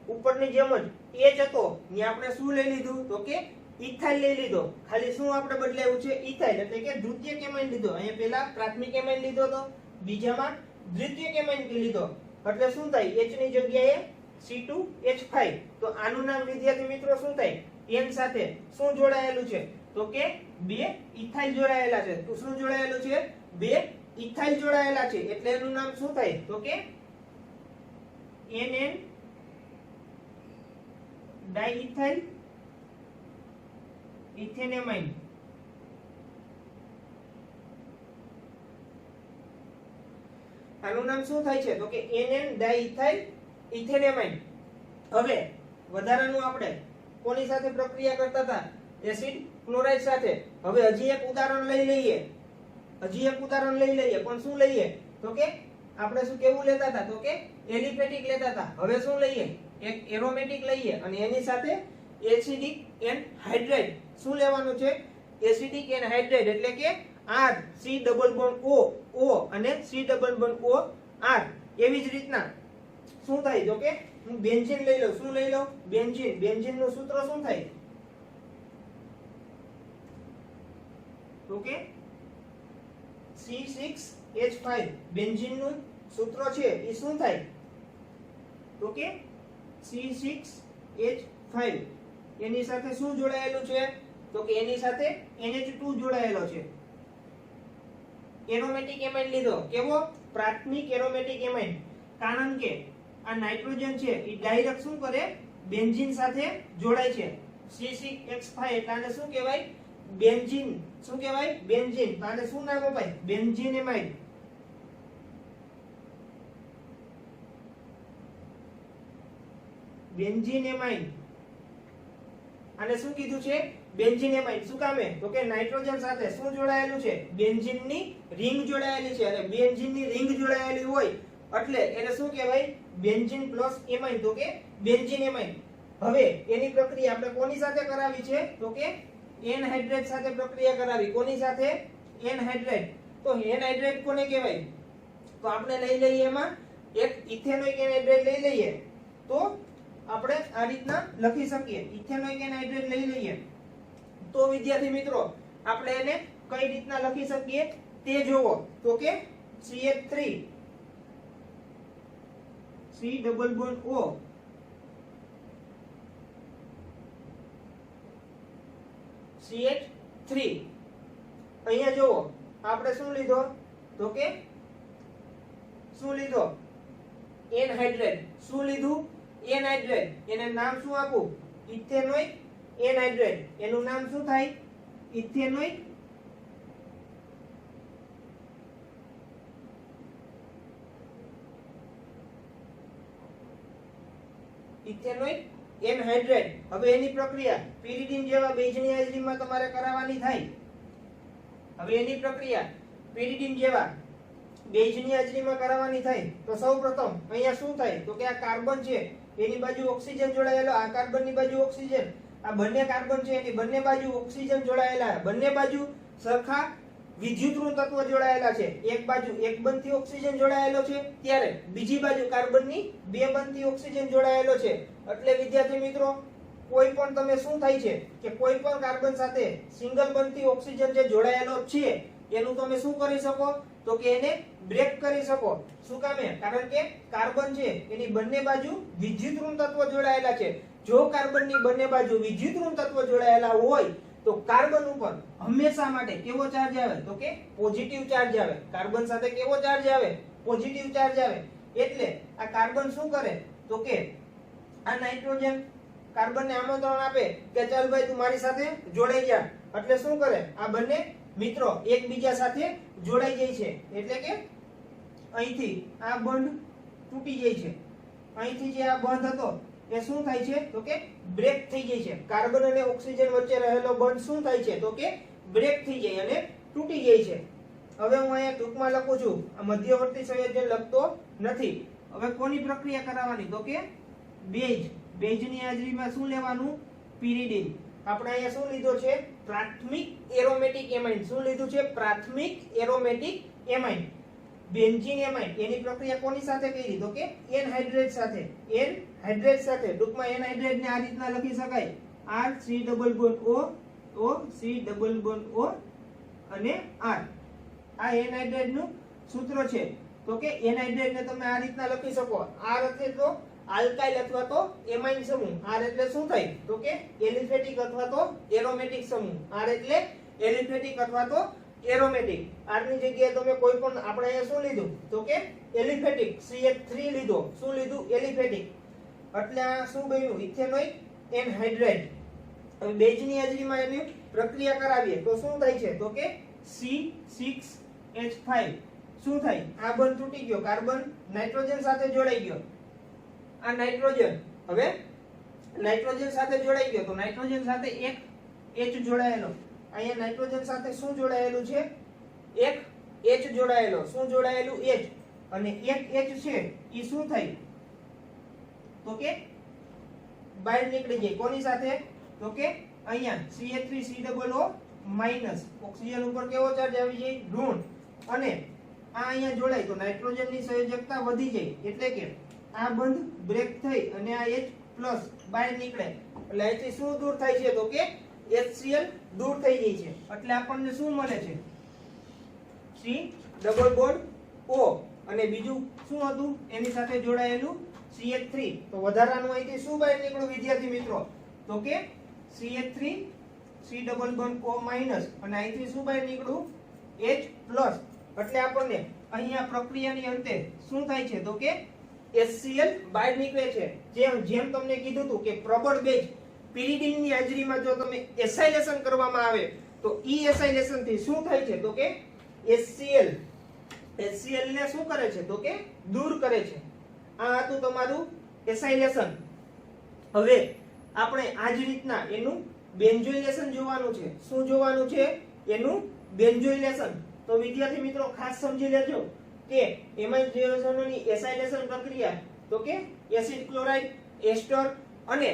ઉપરની જેમ જ H હતો ને આપણે શું લઈ લીધું તો કે ઇથાઇલ લઈ લીધો ખાલી શું આપણે બદલાયું છે ઇથાઇલ એટલે કે દ્વિતીયક એમાઇન લીધો અહીંયા પહેલા પ્રાથમિક એમાઇન લીધો તો બીજામાં દ્વિતીયક એમાઇન લીધો એટલે શું થાય H ની જગ્યાએ C2H5 તો આનું નામ વિદ્યાર્થી મિત્રો શું થાય N સાથે શું જોડાયેલું છે તો કે બે ઇથાઇલ જોડાયેલા છે તો શું જોડાયેલું છે બે ઇથાઇલ જોડાયેલા છે એટલે એનું નામ શું થાય તો કે NN ડાઇઇથાઇલ ઇથેનેમાઇન આનું નામ શું થાય છે તો કે NN ડાઇઇથાઇલ ઇથેનેમાઇન હવે વધારાનું આપણે કોની સાથે પ્રક્રિયા કરતા હતા એસિડ ક્લોરાઇડ સાથે હવે હજી એક ઉદાહરણ લઈ લઈએ પણ શું લઈએ તો કે આપણે શું કેવું લેતા હતા તો કે એલિફેટિક લેતા હતા હવે શું લઈએ એક એરોમેટિક લઈએ અને એની સાથે એસિડિક એનહાઇડ્રાઇડ શું લેવાનું છે એસિડિક એનહાઇડ્રાઇડ એટલે કે R C double bond O અને C double bond O R એવી જ રીતના શું થાય તો કે હું બેન્ઝીન લઈ લઉં શું લઈ લઉં બેન્ઝીન નું સૂત્ર શું થાય તો કે C6H5 બેન્ઝીન નું સૂત્ર છે એ શું થાય તો કે C6H5 એની સાથે શું જોડાયેલું છે તો કે એની સાથે NH2 જોડાયેલો છે એરોમેટિક એમાઇન લીધો કેવો પ્રાથમિક એરોમેટિક એમાઇન કારણ કે આ નાઇટ્રોજન છે એ ડાયરેક્ટ શું કરે બેન્ઝીન સાથે જોડાય છે C6H5 એટલે આને શું કહેવાય બેન્ઝીન શું કહેવાય બેન્ઝીન તો આને શું નામ અપાય બેન્ઝીન એમાઇડ બેન્ઝીન એમાઇડ આને શું કીધું છે બેન્ઝીન એમાઇડ શું કામે તો કે નાઇટ્રોજન સાથે શું જોડાયેલું છે બેન્ઝીન ની રિંગ જોડાયેલી છે અને બેન્ઝીન ની રિંગ જોડાયેલી હોય એટલે એને શું કહેવાય બેન્ઝીન પ્લસ એમાઇન તો કે બેન્ઝીન એમાઇન હવે એની પ્રક્રિયા આપણે કોની સાથે કરાવી છે તો કે એનહાઇડ્રેટ સાથે પ્રક્રિયા કરાવી કોની સાથે એનહાઇડ્રેટ તો એનહાઇડ્રેટ કોને કહેવાય તો આપણે લઈ લઈએ એમાં એક ઇથેનોઇક એનહાઇડ્રેટ લઈ લઈએ તો આપણે આ રીતના લખી શકીએ ઇથેનોઇક એનહાઇડ્રેટ લઈ લઈએ તો વિદ્યાર્થી મિત્રો આપણે એને કઈ રીતના લખી શકીએ તે જોવો તો કે CH3 C double bond O CH3 અહીંયા જોવો આપણે શું લીધો તો કે શું લીધો એનહાઇડ્રેટ શું લીધું એનહાઇડ્રેટ એને નામ શું આપું ઇથેનોઇક એનહાઇડ્રેટ એનું નામ શું થાય ઇથેનોઇક ઇથેનોઇક એનહાઇડ્રેટ હવે એની પ્રક્રિયા pyridine જેવા બેઝની હાજરીમાં તમારે કરાવવાની થાય હવે એની પ્રક્રિયા pyridine જેવા બેઝની હાજરીમાં કરાવવાની થાય તો સૌપ્રથમ અહીંયા શું થાય તો કે આ કાર્બન છે એની બાજુ ઓક્સિજન જોડાયેલો આ કાર્બનની બાજુ ઓક્સિજન આ બંને કાર્બન છે એની બંને બાજુ ઓક્સિજન જોડાયેલા બંને બાજુ સરખા વિદ્યુતઋણ તત્વો જોડાયેલા છે એક બાજુ એક બંધથી ઓક્સિજન જોડાયેલો છે ત્યારે બીજી બાજુ કાર્બનની બે બંધથી ઓક્સિજન જોડાયેલો છે એટલે વિદ્યાર્થી મિત્રો કોઈ પણ તમે શું થાય છે કે કોઈ પણ કાર્બન સાથે સિંગલ બંધથી ઓક્સિજન જે જોડાયેલો છે એનું તમે શું કરી શકો તો કે એને બ્રેક કરી શકો શું કામે કારણ કે કાર્બન છે એની બંને બાજુ વિદ્યુતઋણ તત્વો જોડાયેલા છે જો કાર્બનની બંને બાજુ વિદ્યુતઋણ તત્વો જોડાયેલા હોય તો કાર્બન ઉપર હંમેશા માટે કેવો ચાર્જ આવે તો કે પોઝિટિવ ચાર્જ આવે કાર્બન સાથે કેવો ચાર્જ આવે પોઝિટિવ ચાર્જ આવે એટલે આ કાર્બન શું કરે તો કે આ નાઇટ્રોજન કાર્બનને આમંત્રણ આપે કે ચાલ ભાઈ તું મારી સાથે જોડાઈ જા એટલે શું કરે આ બંને મિત્રો એકબીજા સાથે જોડાઈ જાય છે એટલે કે અહીંથી આ બંધ તૂટી જાય છે અહીંથી જે આ બંધ હતો એ શું થાય છે તો કે બ્રેક થઈ જાય છે કાર્બન અને ઓક્સિજન વચ્ચે રહેલો બંધ શું થાય છે તો કે બ્રેક થઈ જાય અને તૂટી જાય છે હવે હું અહીંયા ટૂંકમાં લખું છું આ મધ્યવર્તી સંયોજન લખતો નથી હવે કોની પ્રક્રિયા કરાવવાની તો કે બેઝની હાજરીમાં શું લેવાનું pyridine આપણે અહીંયા શું લીધો છે પ્રાથમિક એરોમેટિક એમાઇન શું લીધું છે પ્રાથમિક એરોમેટિક એમાઇન બેન્ઝીન એમાઇન એની પ્રક્રિયા કોની સાથે કરી તો કે એનહાઇડ્રેટ સાથે, એનહાઇડ્રેટ સાથે. ટૂંકમાં એનહાઇડ્રેટ ને આ રીતના લખી શકાય R C double bond O O C double bond O અને R. આ એનહાઇડ્રેટ નું સૂત્ર છે. તો કે એનહાઇડ્રેટ ને તમે આ રીતના લખી શકો. R એટલે તો આલ્કાઇલ અથવા તો એમાઇન સમૂહ. R એટલે શું થાય તો કે એલિફેટિક અથવા તો એરોમેટિક સમૂહ. R એટલે એલિફેટિક અથવા તો એરોમેટિક. R ની જગ્યાએ તમે કોઈ પણ આપણે અહીંયા શું લીધું તો કે એલિફેટિક CH3 લીધો. શું લીધું એલિફેટિક. એટલે આ શું બન્યું ઇથેનોઇક એનહાઇડ્રેટ. હવે બેઝની હાજરીમાં એની પ્રક્રિયા કરાવીએ તો શું થાય છે તો કે C6H5 શું થાય આ બંધ તૂટી ગયો, કાર્બન નાઇટ્રોજન સાથે જોડાઈ ગયો. આ નાઇટ્રોજન હવે નાઇટ્રોજન સાથે જોડાઈ ગયો તો નાઇટ્રોજન સાથે એક H જોડાયેલો. અહીંયા નાઇટ્રોજન સાથે શું જોડાયેલું છે એક H જોડાયેલો. શું જોડાયેલું H. અને એક H છે ઈ શું થાય તો કે બહાર નીકળી જાય. કોની સાથે તો કે અહીંયા CH3COO માઈનસ ઓક્સિજન ઉપર કેવો ચાર્જ આવી જાય ઋણ. અને આ અહીંયા જોડાય તો નાઇટ્રોજનની સંયોજકતા વધી જાય. એટલે કે આ બંધ બ્રેક થઈ અને આ H પ્લસ બહાર નીકળે એટલે અહીંથી શું દૂર થાય છે તો કે HCl દૂર થઈ જાય છે. એટલે આપણને શું મળે છે C ડબલ બોન્ડ O અને બીજું શું હતું એની સાથે જોડાયેલું CH3. તો વધારાનું અહીંથી શું બહાર નીકળ્યું વિદ્યાર્થી મિત્રો તો કે CH3 C double bond O minus અને અહીંથી શું બહાર નીકળ્યું H પ્લસ. એટલે આપણને અહીંયા પ્રક્રિયાની અંતે શું થાય છે તો કે HCl બહાર નીકળે છે. જેમ તમને કીધું હતું કે પ્રબળ બેઝ પિરિડીનની હાજરીમાં જો તમે એસાઇલેશન કરવામાં આવે તો ઈ એસાઇલેશન થી શું થાય છે તો કે HCl ને શું કરે છે તો કે દૂર કરે છે. આ હતું તમારું એસાઇલેશન. હવે આપણે આ જ રીતના એનું બેન્ઝોઇલેશન જોવાનું છે. શું જોવાનું છે એનું બેન્ઝોઇલેશન. તો વિદ્યાર્થી મિત્રો ખાસ સમજી લેજો કે એમાઇન રિએક્શનોની એસાઇલેશન પ્રક્રિયા તો કે એસિડ ક્લોરાઇડ એસ્ટર અને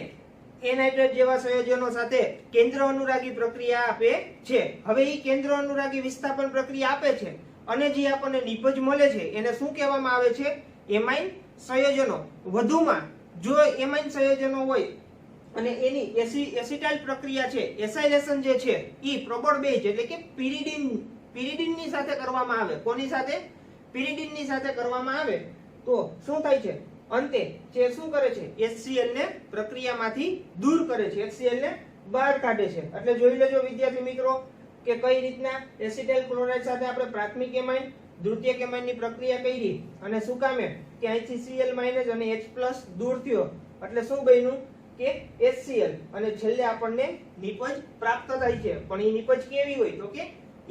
એનહાઇડ્રેટ જેવા સંયોજનો સાથે કેન્દ્ર અનુરાગી પ્રક્રિયા આપે છે. હવે ઈ કેન્દ્ર અનુરાગી વિસ્થાપન પ્રક્રિયા આપે છે અને જે આપણને નિપજ મળે છે એને શું કહેવામાં આવે છે એમાઇન સંયોજનો. વધુમાં જો એમાઇન સંયોજનો હોય અને એની એસિટાઇલ પ્રક્રિયા છે એસાઇલેશન જે છે ઈ પ્રબળ બેઝ એટલે કે પિરિડીનની સાથે કરવામાં આવે. કોની સાથે પિરિડીનની સાથે કરવામાં આવે તો શું થાય છે અંતે જે શું કરે છે HCl ને પ્રક્રિયામાંથી દૂર કરે છે, HCl ને બહાર કાઢે છે. એટલે જોઈ લેજો વિદ્યાર્થી મિત્રો કે કઈ રીતના એસિટાઇલ ક્લોરાઇડ સાથે આપણે પ્રાથમિક એમાઇન દ્વિતીયક એમાઇનની પ્રક્રિયા કરી અને શું કામે કે અહીંથી Cl માઈનસ અને H+ દૂર થયો એટલે શું બન્યું કે HCl અને છેલ્લે આપણને નિપજ પ્રાપ્ત થાય છે. પણ એ નિપજ કેવી હોય તો કે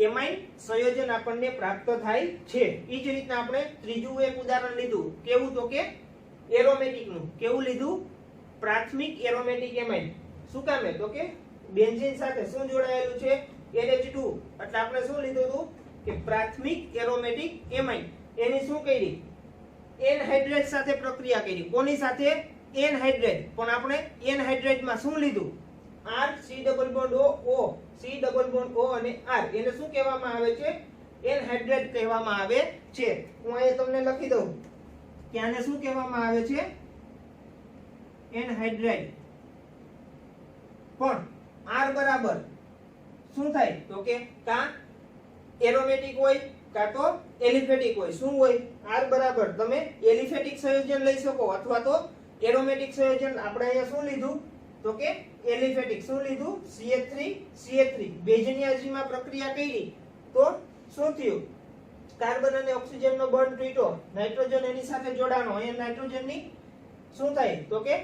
એમાઇન સંયોજન આપણને પ્રાપ્ત થાય છે. ઈ જ રીતના આપણે ત્રીજું એક ઉદાહરણ લીધું કેવું તો કે એરોમેટિક નું. કેવું લીધું પ્રાથમિક એરોમેટિક એમાઇન. શું કામે તો કે બેન્ઝીન સાથે શું જોડાયેલું છે NH2. એટલે આપણે શું લીધું હતું કે પ્રાથમિક એરોમેટિક એમાઇન એની શું કરી એનહાઇડ્રેટ સાથે પ્રક્રિયા કરી. કોની સાથે એનહાઇડ્રેટ. પણ આપણે એનહાઇડ્રેટ માં શું લીધું R C double bond O C double bond O અને R. એને શું કહેવામાં આવે છે એનહાઇડ્રેટ કહેવામાં આવે છે. હું અહીંયા તમને લખી દઉં કે આને શું કહેવામાં આવે છે એનહાઇડ્રેટ. પણ R બરાબર શું થાય તો કે કા એરોમેટિક હોય કા તો એલિફેટિક હોય. શું હોય R બરાબર તમે એલિફેટિક સંયોજન લઈ શકો અથવા તો એરોમેટિક સંયોજન. આપણે અહીંયા શું લીધું તો કે એલિફેટિક. શું લીધું CH3 બેઝની હાજરીમાં પ્રક્રિયા કરી તો શું થયું કાર્બન અને ઓક્સિજનનો બોન્ડ તૂટ્યો, નાઇટ્રોજન એની સાથે જોડાણો. અહીંયા નાઇટ્રોજનની શું થાય તો કે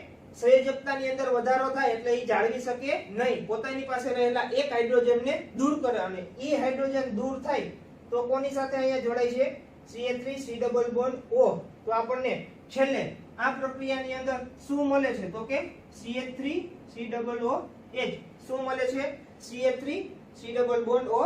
સંયોજકતાની અંદર વધારો થાય એટલે એ જાળવી શકે નહીં. પોતાની પાસે રહેલા એક હાઇડ્રોજનને દૂર કરે અને એ હાઇડ્રોજન દૂર થાય તો કોની સાથે અહીંયા જોડાય છે CH3 C double bond O. તો આપણને છેલ્લે આ પ્રક્રિયાની અંદર શું મળે છે તો કે CH3 C double O H. શું મળે છે CH3 C double bond O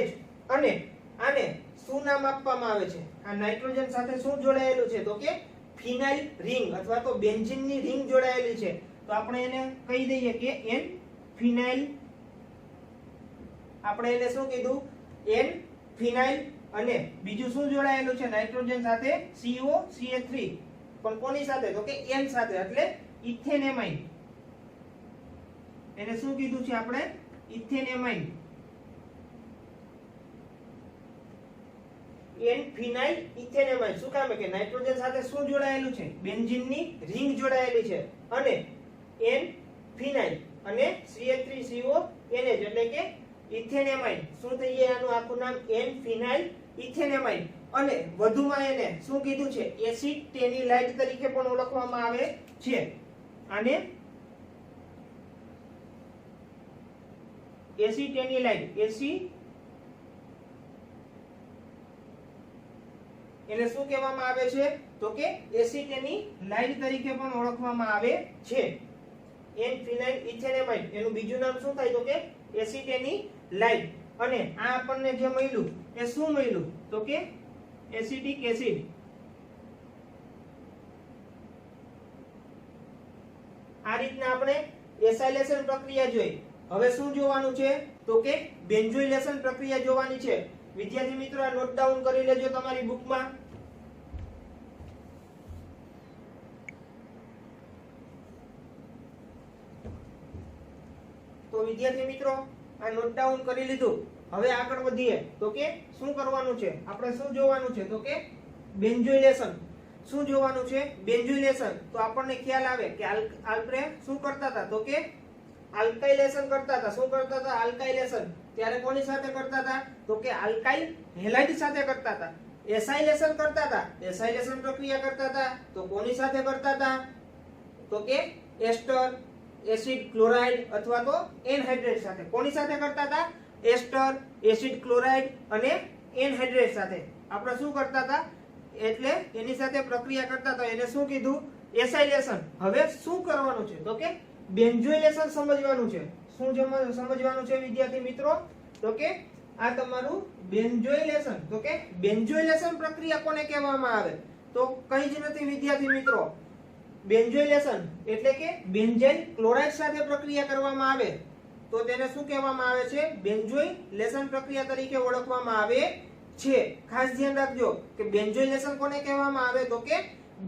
H. અને આને શું નામ આપવામાં આવે છે આ નાઇટ્રોજન સાથે શું જોડાયેલું છે તો કે ફિનાઇલ રિંગ અથવા તો બેન્ઝીનની રિંગ જોડાયેલી છે. તો આપણે એને કહી દઈએ કે N ફિનાઇલ. આપણે એને શું કીધું N ફિનાઇલ અને બીજું શું જોડાયેલું છે નાઇટ્રોજન સાથે CO CH3 પણ કોની સાથે તો કે N સાથે એટલે ઇથેનેમાઇન એને શું કીધું છે આપણે ઇથેનેમાઇન N ફિનાઇલ ઇથેનેમાઇન શું કામ કે નાઇટ્રોજન સાથે શું જોડાયેલું છે બેન્ઝીન ની રિંગ જોડાયેલી છે અને N ફિનાઇલ અને CH3CO NH એટલે કે ઇથેનેમાઇન શું થઈ જાય આનું આખું નામ N ફિનાઇલ ઇથેનેમાઇન અને વધુમાં એને શું કીધું છે એસિટેનિલાઇટ તરીકે પણ ઓળખવામાં આવે છે આને એસિટેનિલાઇટ એને શું કહેવામાં આવે છે તો કે એસિટેનિલાઇટ તરીકે પણ ઓળખવામાં આવે છે N ફિનાઇલ ઇથેનેમાઇન એનું બીજું નામ શું થાય તો કે એસિટેનિલાઇટ અને આ આપણને જે મળ્યું એ શું મળ્યું તો કે એસિટિક એસિડ આ રીતના આપણે એસાઇલેશન પ્રક્રિયા જોઈ હવે શું જોવાનું છે તો કે બેન્ઝોઇલેશન પ્રક્રિયા જોવાની છે વિદ્યાર્થી મિત્રો આ નોટ ડાઉન કરી લેજો તમારી બુકમાં તો વિદ્યાર્થી મિત્રો આ નોટ ડાઉન કરી લીધું હવે આગળ વધીએ તો કે શું કરવાનું છે આપણે શું જોવાનું છે તો કે બેન્ઝોઇલેશન શું જોવાનું છે બેન્ઝોઇલેશન તો આપણને ખ્યાલ આવે કે આપણે શું કરતા હતા તો કે આલ્કાઇલેશન કરતા હતા શું કરતા હતા આલ્કાઇલેશન ત્યારે કોની સાથે કરતા હતા તો કે આલ્કાઇલ હેલાઇડ સાથે કરતા હતા એસાઇલેશન કરતા હતા એસાઇલેશન પ્રક્રિયા કરતા હતા તો કોની સાથે કરતા હતા તો કે એસ્ટર એસિડ ક્લોરાઇડ અથવા તો એનહાઇડ્રેટ સાથે કોની સાથે કરતા હતા એસ્ટર એસિડ ક્લોરાઇડ અને એનહાઇડ્રેટ સાથે આપણે શું કરતા હતા એટલે એની સાથે પ્રક્રિયા કરતા હતા એને શું કીધું એસાઇલેશન હવે શું કરવાનું છે તો કે બેન્ઝોઇલેશન સમજવાનું છે શું સમજવાનું છે વિદ્યાર્થી મિત્રો તો કે આ તમારું બેન્ઝોઇલેશન તો કે બેન્ઝોઇલેશન પ્રક્રિયા કોને કહેવામાં આવે તો કંઈ જ નથી વિદ્યાર્થી મિત્રો બેન્ઝોઇલેશન એટલે કે બેન્ઝાઇલ ક્લોરાઇડ સાથે પ્રક્રિયા કરવામાં આવે તો તેને શું કહેવામાં આવે છે બેન્ઝોઇલેશન પ્રક્રિયા તરીકે ઓળખવામાં આવે છે ખાસ ધ્યાન રાખજો કે બેન્ઝોઇલેશન કોને કહેવામાં આવે તો કે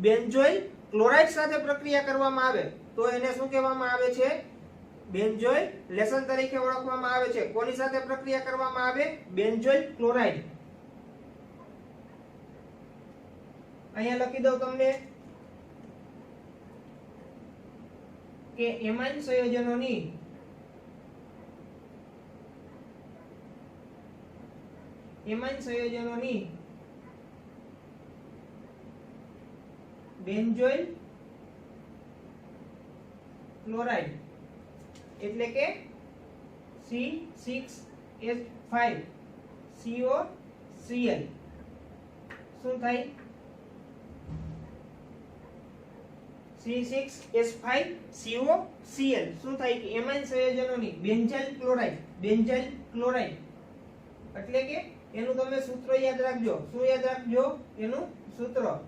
બેન્ઝોઇલ ક્લોરાઇડ સાથે પ્રક્રિયા કરવામાં આવે તો એને શું કહેવામાં આવે છે બેન્ઝોઇલેશન તરીકે ઓળખવામાં આવે છે કોની સાથે પ્રક્રિયા કરવામાં આવે બેન્ઝોઇલ ક્લોરાઇડ અહીંયા લખી દઉં તમને કે એમાઇન સંયોજનોની બેન્ઝોઇલ ક્લોરાઇડ એટલે કે C6H5COCl શું થાય C6H5COCl શું થાય કે એમાઇન સંયોજનોની બેન્ઝાઇલ ક્લોરાઇડ એટલે કે એનું તમે સૂત્ર યાદ રાખજો શું યાદ રાખજો એનું સૂત્ર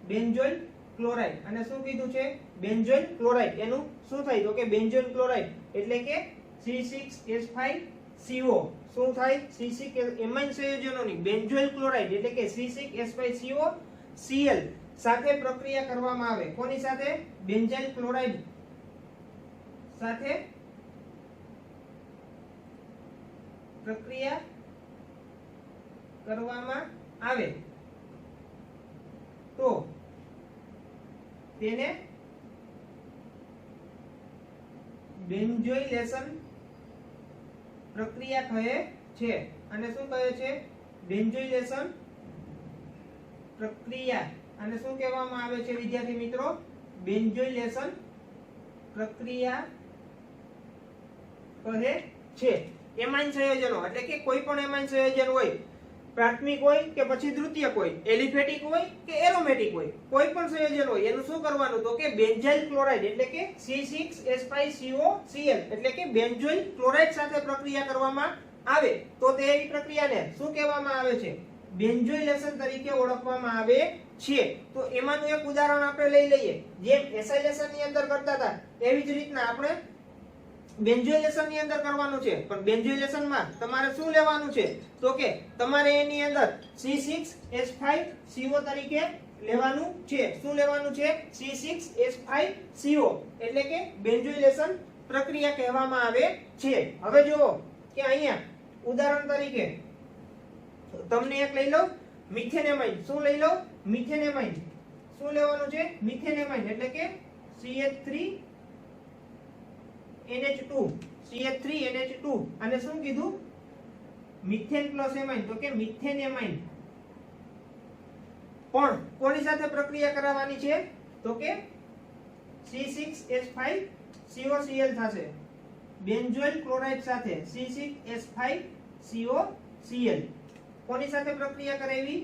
બેન્ઝોઇલ ક્લોરાઇડ અને શું કીધું છે બેન્ઝોઇલ ક્લોરાઇડ એનું શું થાય તો કે બેન્ઝોઇલ ક્લોરાઇડ એટલે કે C6H5CO શું થાય C6 એમાઇન સંયોજનોની બેન્ઝોઇલ ક્લોરાઇડ એટલે કે C6H5COCl સાથે પ્રક્રિયા કરવામાં આવે કોની સાથે બેન્ઝાઇલ ક્લોરાઇડ સાથે પ્રક્રિયા કરવામાં આવે તો તેને બેન્ઝોઇલેશન પ્રક્રિયા કહે છે અને શું કહે છે બેન્ઝોઇલેશન પ્રક્રિયા અને શું કહેવામાં આવે છે વિદ્યાર્થી મિત્રો બેન્ઝોઇલેશન પ્રક્રિયા કહે છે એમાઇન સંયોજનો એટલે કે કોઈ પણ એમાઇન સંયોજન હોય પ્રાથમિક હોય કે પછી દ્વિતીયક હોય એલિફેટિક હોય કે એરોમેટિક હોય કોઈ પણ સંયોજન હોય એનું શું કરવાનું તો કે બેન્ઝાઇલ ક્લોરાઇડ એટલે કે C6H5COCl એટલે કે બેન્ઝોઇલ ક્લોરાઇડ સાથે પ્રક્રિયા કરવામાં આવે તો તે પ્રક્રિયાને શું કહેવામાં આવે છે બેન્ઝોઇલેશન તરીકે ઓળખવામાં આવે છે તો એમાંનું એક ઉદાહરણ આપણે લઈ લઈએ જેમ એસાઇલેશન ની અંદર કરતા હતા એવી જ રીતના આપણે બેન્ઝોઇલેશન ની અંદર કરવાનું છે, પણ બેન્ઝોઇલેશન માં તમારે શું લેવાનું છે તો કે તમારે એની અંદર C6H5CO તરીકે લેવાનું છે. શું લેવાનું છે? C6H5CO એટલે કે બેન્ઝોઇલેશન પ્રક્રિયા કહેવામાં આવે છે. હવે જુઓ કે અહીંયા ઉદાહરણ તરીકે તમને એક લઈ લો મિથેનેમાઇન. શું લઈ લો? મિથેનેમાઇન. શું લેવાનું છે? મિથેનેમાઇન એટલે કે CH3NH2 CH3NH2 અને શું કીધું? મિથેન પ્લસ એમાઇન તો કે મિથેનેમાઇન. પણ કોની સાથે પ્રક્રિયા કરાવવાની છે તો કે C6H5COCl થશે બેન્ઝોઇલ ક્લોરાઇડ સાથે. C6H5COCl કોની સાથે પ્રક્રિયા કરાવી?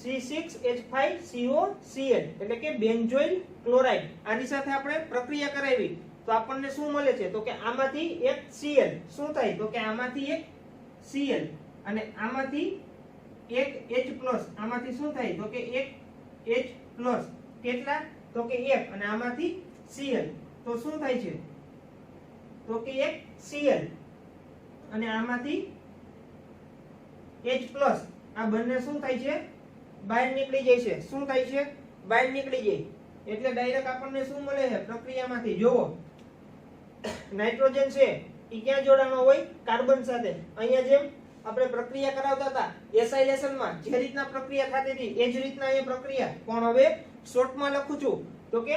C6H5COCl એટલે કે બેન્ઝોઇલ ક્લોરાઇડ. આની સાથે આપણે પ્રક્રિયા કરાવી તો આપણને શું મળે છે તો કે આમાંથી એક Cl. શું થાય તો કે આમાંથી એક Cl અને આમાંથી એક H+. આમાંથી શું થાય તો કે એક H+. કેટલા તો કે એક અને આમાંથી Cl તો શું થાય છે તો કે એક Cl અને આમાંથી H+. આ બંને શું થાય છે? બહાર નીકળી જાય છે. શું થાય છે? બહાર નીકળી જાય. એટલે ડાયરેક્ટ આપણને શું મળે છે પ્રક્રિયામાંથી? જોવો નાઇટ્રોજન છે એ ક્યાં જોડાણો હોય? કાર્બન સાથે. અહીંયા જેમ આપણે પ્રક્રિયા કરાવતા હતા એસાઇલેશન માં જે રીતના પ્રક્રિયા થતી હતી એ જ રીતના અહીંયા પ્રક્રિયા, પણ હવે શોર્ટમાં લખું છું તો કે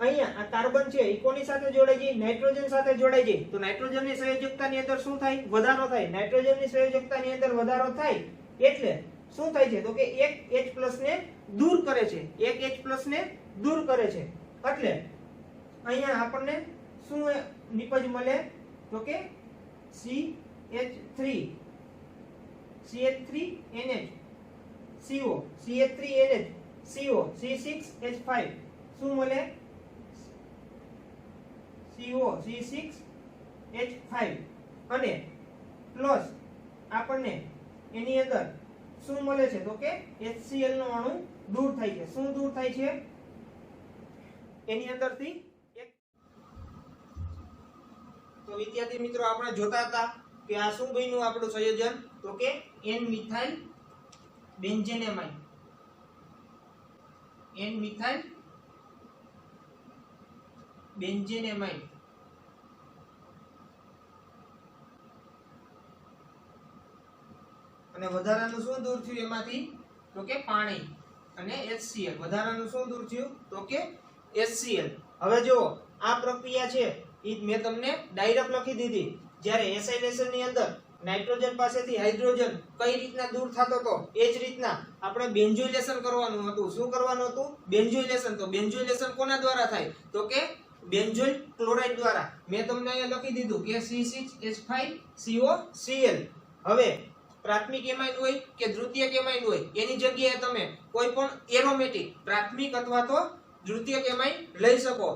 અહીંયા આ કાર્બન છે એ કોની સાથે જોડાઈ જાય? નાઇટ્રોજન સાથે જોડાઈ જાય. તો નાઇટ્રોજનની સંયોજકતાની અંદર શું થાય? વધારો થાય. નાઇટ્રોજનની સંયોજકતાની અંદર વધારો થાય એટલે શું થાય છે તો કે એક H+ ને દૂર કરે છે. એક H+ ને દૂર કરે છે. એટલે અહીંયા આપણને શું નિપજ મળે તો કે CH3NH2 C6H5 શું મળે? C6H5 અને પ્લસ આપણને એની અંદર શું મળે છે તો કે HCl નો અણુ દૂર થાય છે. શું દૂર થાય છે? એની અંદરથી એક. તો વિદ્યાર્થી મિત્રો આપણે જોતા હતા કે આ શું બન્યું આપણું સંયોજન તો કે N-મિથાઇલ બેન્ઝેનેમાઇન. N-મિથાઇલ બેન્ઝેનેમાઇન. અને વધારાનું શું દૂર થયું એમાંથી તો કે પાણી અને HCl. વધારાનું શું દૂર થયું તો કે HCl. હવે જો આ પ્રક્રિયા છે એ મેં તમને ડાયરેક્ટ લખી દીધી. જ્યારે એસાઇલેશન ની અંદર નાઇટ્રોજન પાસેથી હાઇડ્રોજન કઈ રીતના દૂર થતો હતો એ જ રીતના આપણે બેન્ઝોઇલેશન કરવાનું હતું. શું કરવાનું હતું? બેન્ઝોઇલેશન. તો બેન્ઝોઇલેશન કોના દ્વારા થાય તો કે બેન્ઝોઇલ ક્લોરાઇડ દ્વારા. મેં તમને અહીંયા લખી દીધું કે C6H5COCl. હવે પ્રાથમિક એમાઇન હોય કે દ્વિતીયક એમાઇન હોય એની જગ્યાએ તમે કોઈ પણ એરોમેટિક પ્રાથમિક અથવા તો દ્વિતીયક એમાઇન લઈ શકો.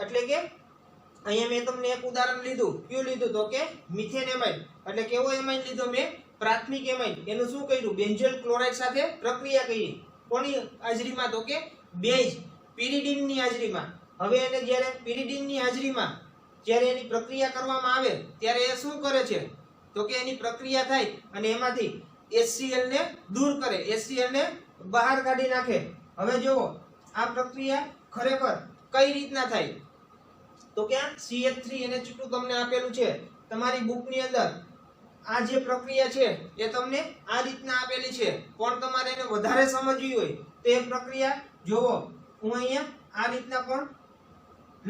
એટલે કે અહીંયા મેં તમને એક ઉદાહરણ લીધું. કયું લીધું તો કે મિથેન એમાઇન. એટલે કેવો એમાઇન લીધો મેં? પ્રાથમિક એમાઇન. એનું શું કર્યું? બેન્ઝોઇલ ક્લોરાઇડ સાથે પ્રક્રિયા કરી. કોની હાજરીમાં તો કે બેઝ પિરિડીનની હાજરીમાં. હવે એને જ્યારે પિરિડીનની હાજરીમાં જ્યારે એની પ્રક્રિયા કરવામાં આવે ત્યારે એ શું કરે છે તો કે એની પ્રક્રિયા થાય અને એમાંથી HCl ને દૂર કરે, HCl ને બહાર કાઢી નાખે. હવે જુઓ આ પ્રક્રિયા ખરેખર કઈ રીતના થાય તો કે CH3NH2 તમને આપેલું છે તમારી બુકની અંદર. આ જે પ્રક્રિયા છે એ તમને આ રીતના આપેલી છે, પણ તમારે એને વધારે સમજવી હોય તો એ પ્રક્રિયા જોવો હું અહીંયા આ રીતના પણ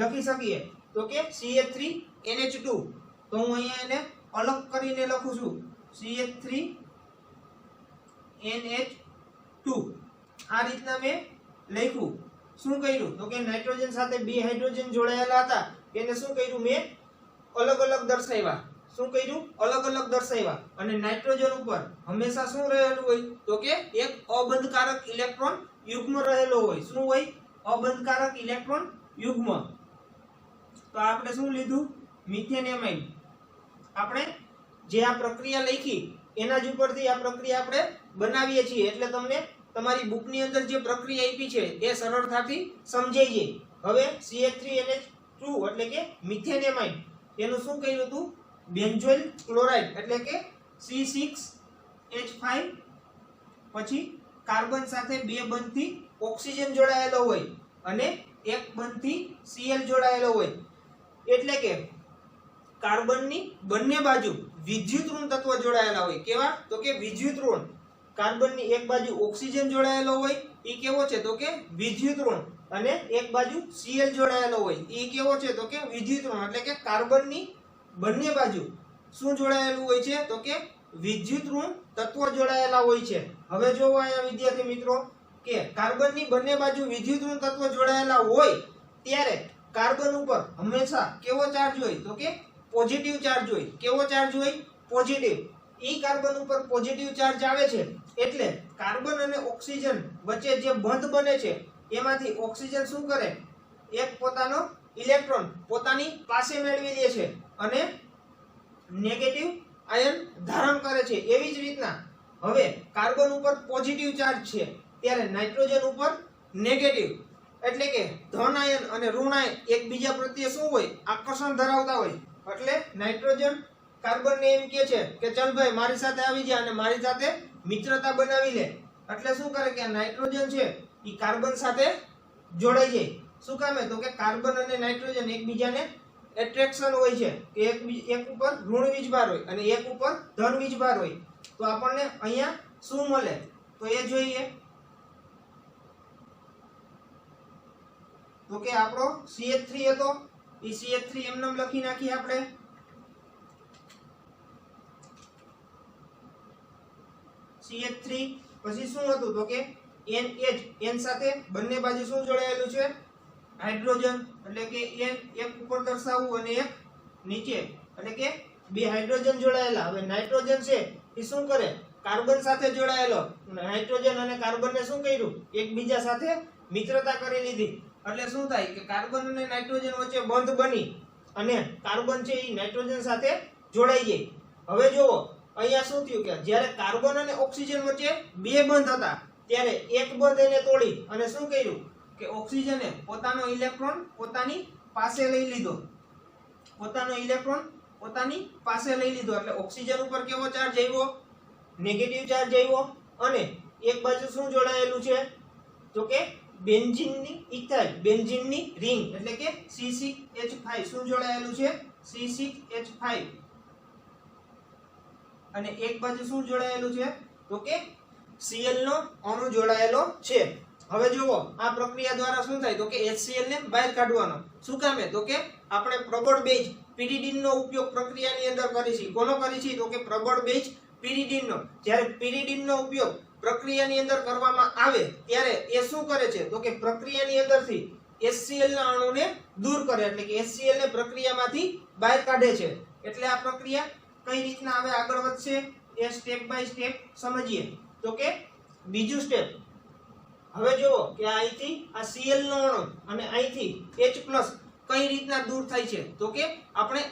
લખી શકીએ તો કે CH3NH2. તો હું અહીંયા એને અલગ કરીને લખું છું CH3NH2. આ રીતના મેં લખ્યું. શું કર્યું તો કે નાઇટ્રોજન સાથે બે હાઇડ્રોજન જોડાયેલા હતા એને શું કર્યું મેં અલગ અલગ દર્શાવ્યા. શું કર્યું? અલગ અલગ દર્શાવ્યા. અને નાઇટ્રોજન ઉપર હંમેશા શું રહેલું હોય તો કે એક અબંધકારક ઇલેક્ટ્રોન યુગ્મ રહેલો હોય. શું હોય? અબંધકારક ઇલેક્ટ્રોન યુગ્મ. તો આપણે શું લીધું? મિથેનેમાઇન. આપણે જે આ પ્રક્રિયા લખી એના જ ઉપરથી આ પ્રક્રિયા આપણે બનાવીએ છીએ. એટલે તમને તમારી બુકની અંદર જે પ્રક્રિયા આપી છે એ સરળતાથી સમજાઈ જાય. હવે CH3NH 2 એટલે કે મિથેનેમાઇડ એનું શું કર્યું હતું બેન્ઝોઇલ ક્લોરાઇડ એટલે કે C6H5 પછી કાર્બન સાથે બે બંધથી ઓક્સિજન જોડાયેલો હોય અને એક બંધથી Cl જોડાયેલો હોય એટલે કે કાર્બનની બંને બાજુ વિદ્યુત ઋણ તત્વ જોડાયેલા હોય કેવા તો કે વિદ્યુત ઋણ કાર્બનની એક બાજુ ઓક્સિજન જોડાયેલો હોય ઈ કેવો છે તો કે વિદ્યુત ઋણ અને એક બાજુ Cl જોડાયેલો હોય ઈ કેવો છે તો કે વિદ્યુત ઋણ એટલે કે કાર્બનની બંને બાજુ શું જોડાયેલું હોય છે તો કે વિદ્યુત ઋણ તત્વો જોડાયેલા હોય છે હવે જોવો અહીંયા વિદ્યાર્થી મિત્રો કે કાર્બનની બંને બાજુ વિદ્યુત ઋણ તત્વો જોડાયેલા હોય ત્યારે કાર્બન ઉપર હંમેશા કેવો ચાર્જ હોય તો કે પોઝિટિવ ચાર્જ હોય કેવો ચાર્જ હોય પોઝિટિવ ઈ કાર્બન ઉપર પોઝિટિવ ચાર્જ આવે છે એટલે કાર્બન અને ઓક્સિજન વચ્ચે જે બંધ બને છે એમાંથી ઓક્સિજન શું કરે એક પોતાનો ઇલેક્ટ્રોન પોતાની પાસે મેળવી લે છે અને નેગેટિવ આયન ધારણ કરે છે એવી જ રીતના હવે કાર્બન ઉપર પોઝિટિવ ચાર્જ છે ત્યારે નાઇટ્રોજન ઉપર નેગેટિવ એટલે કે ધન આયન અને ઋણ આયન એકબીજા પ્રત્યે શું હોય આકર્ષણ ધરાવતા હોય એટલે નાઇટ્રોજન કાર્બનને એમ કહે છે કે ચલ ભાઈ મારી સાથે આવી જા અને મારી સાથે મિત્રતા બનાવી લે એટલે શું કરે કે નાઇટ્રોજન છે ઈ કાર્બન સાથે જોડાઈ જાય શું કામે તો કે કાર્બન અને નાઇટ્રોજન એકબીજાને એટ્રેક્શન હોય છે કે એક ઉપર ઋણ વીજભાર હોય અને એક ઉપર ધન વીજભાર હોય તો આપણને અહીંયા શું મળે તો એ જોઈએ તો કે આપણો CH3 હતો ઈ CH3 એમને લખી નાખી આપણે CH3 પછી શું હતું તો કે NH N સાથે બંને બાજુ શું જોડાયેલું છે હાઇડ્રોજન એટલે કે N એક ઉપર દર્શાવવું અને એક નીચે એટલે કે બે હાઇડ્રોજન જોડાયેલા હવે નાઇટ્રોજન છે એ શું કરે કાર્બન સાથે જોડાયેલો નાઇટ્રોજન અને કાર્બનને શું કર્યું એકબીજા સાથે મિત્રતા કરી લીધી એટલે શું થાય કે કાર્બન અને નાઇટ્રોજન વચ્ચે બંધ બની અને કાર્બન છે એ નાઇટ્રોજન સાથે જોડાઈ જાય હવે જુઓ અહીંયા શું થયું કે જ્યારે કાર્બન અને ઓક્સિજન વચ્ચે બે બંધ હતા ત્યારે એક બંધ એને તોડી અને શું કર્યું કે ઓક્સિજને પોતાનો ઇલેક્ટ્રોન પોતાની પાસે લઈ લીધો પોતાનો ઇલેક્ટ્રોન પોતાની પાસે લઈ લીધો એટલે ઓક્સિજન ઉપર કેવો ચાર્જ આવ્યો નેગેટિવ ચાર્જ આવ્યો અને એક બાજુ શું જોડાયેલું છે તો કે બેન્ઝીનની ઇથાઇલ બેન્ઝીનની રિંગ એટલે કે C6H5 શું જોડાયેલું છે C6H5 અને એક બાજુ શું જોડાયેલું છે તો કે Cl નો અણુ જોડાયેલો છે હવે જુઓ આ પ્રક્રિયા દ્વારા શું થાય તો કે HCl ને બહાર કાઢવાનો શું કામે તો કે આપણે પ્રબળ બેઝ pyridine નો ઉપયોગ પ્રક્રિયાની અંદર કરીશું કોનો કરીશું તો કે પ્રબળ બેઝ pyridine નો જ્યારે pyridine નો ઉપયોગ પ્રક્રિયાની અંદર કરવામાં આવે ત્યારે એ શું કરે છે તો કે પ્રક્રિયાની અંદરથી HCl ના અણુને દૂર કરે એટલે કે HCl ને પ્રક્રિયામાંથી બહાર કાઢે છે એટલે આ પ્રક્રિયા કઈ રીતના હવે આગળ વધશે એ સ્ટેપ બાય સ્ટેપ સમજીએ તો કે બીજું સ્ટેપ હવે જુઓ કે અહીંથી આ Cl નો અણુ અને અહીંથી H+ કઈ રીતના દૂર થાય છે તો કે આપણે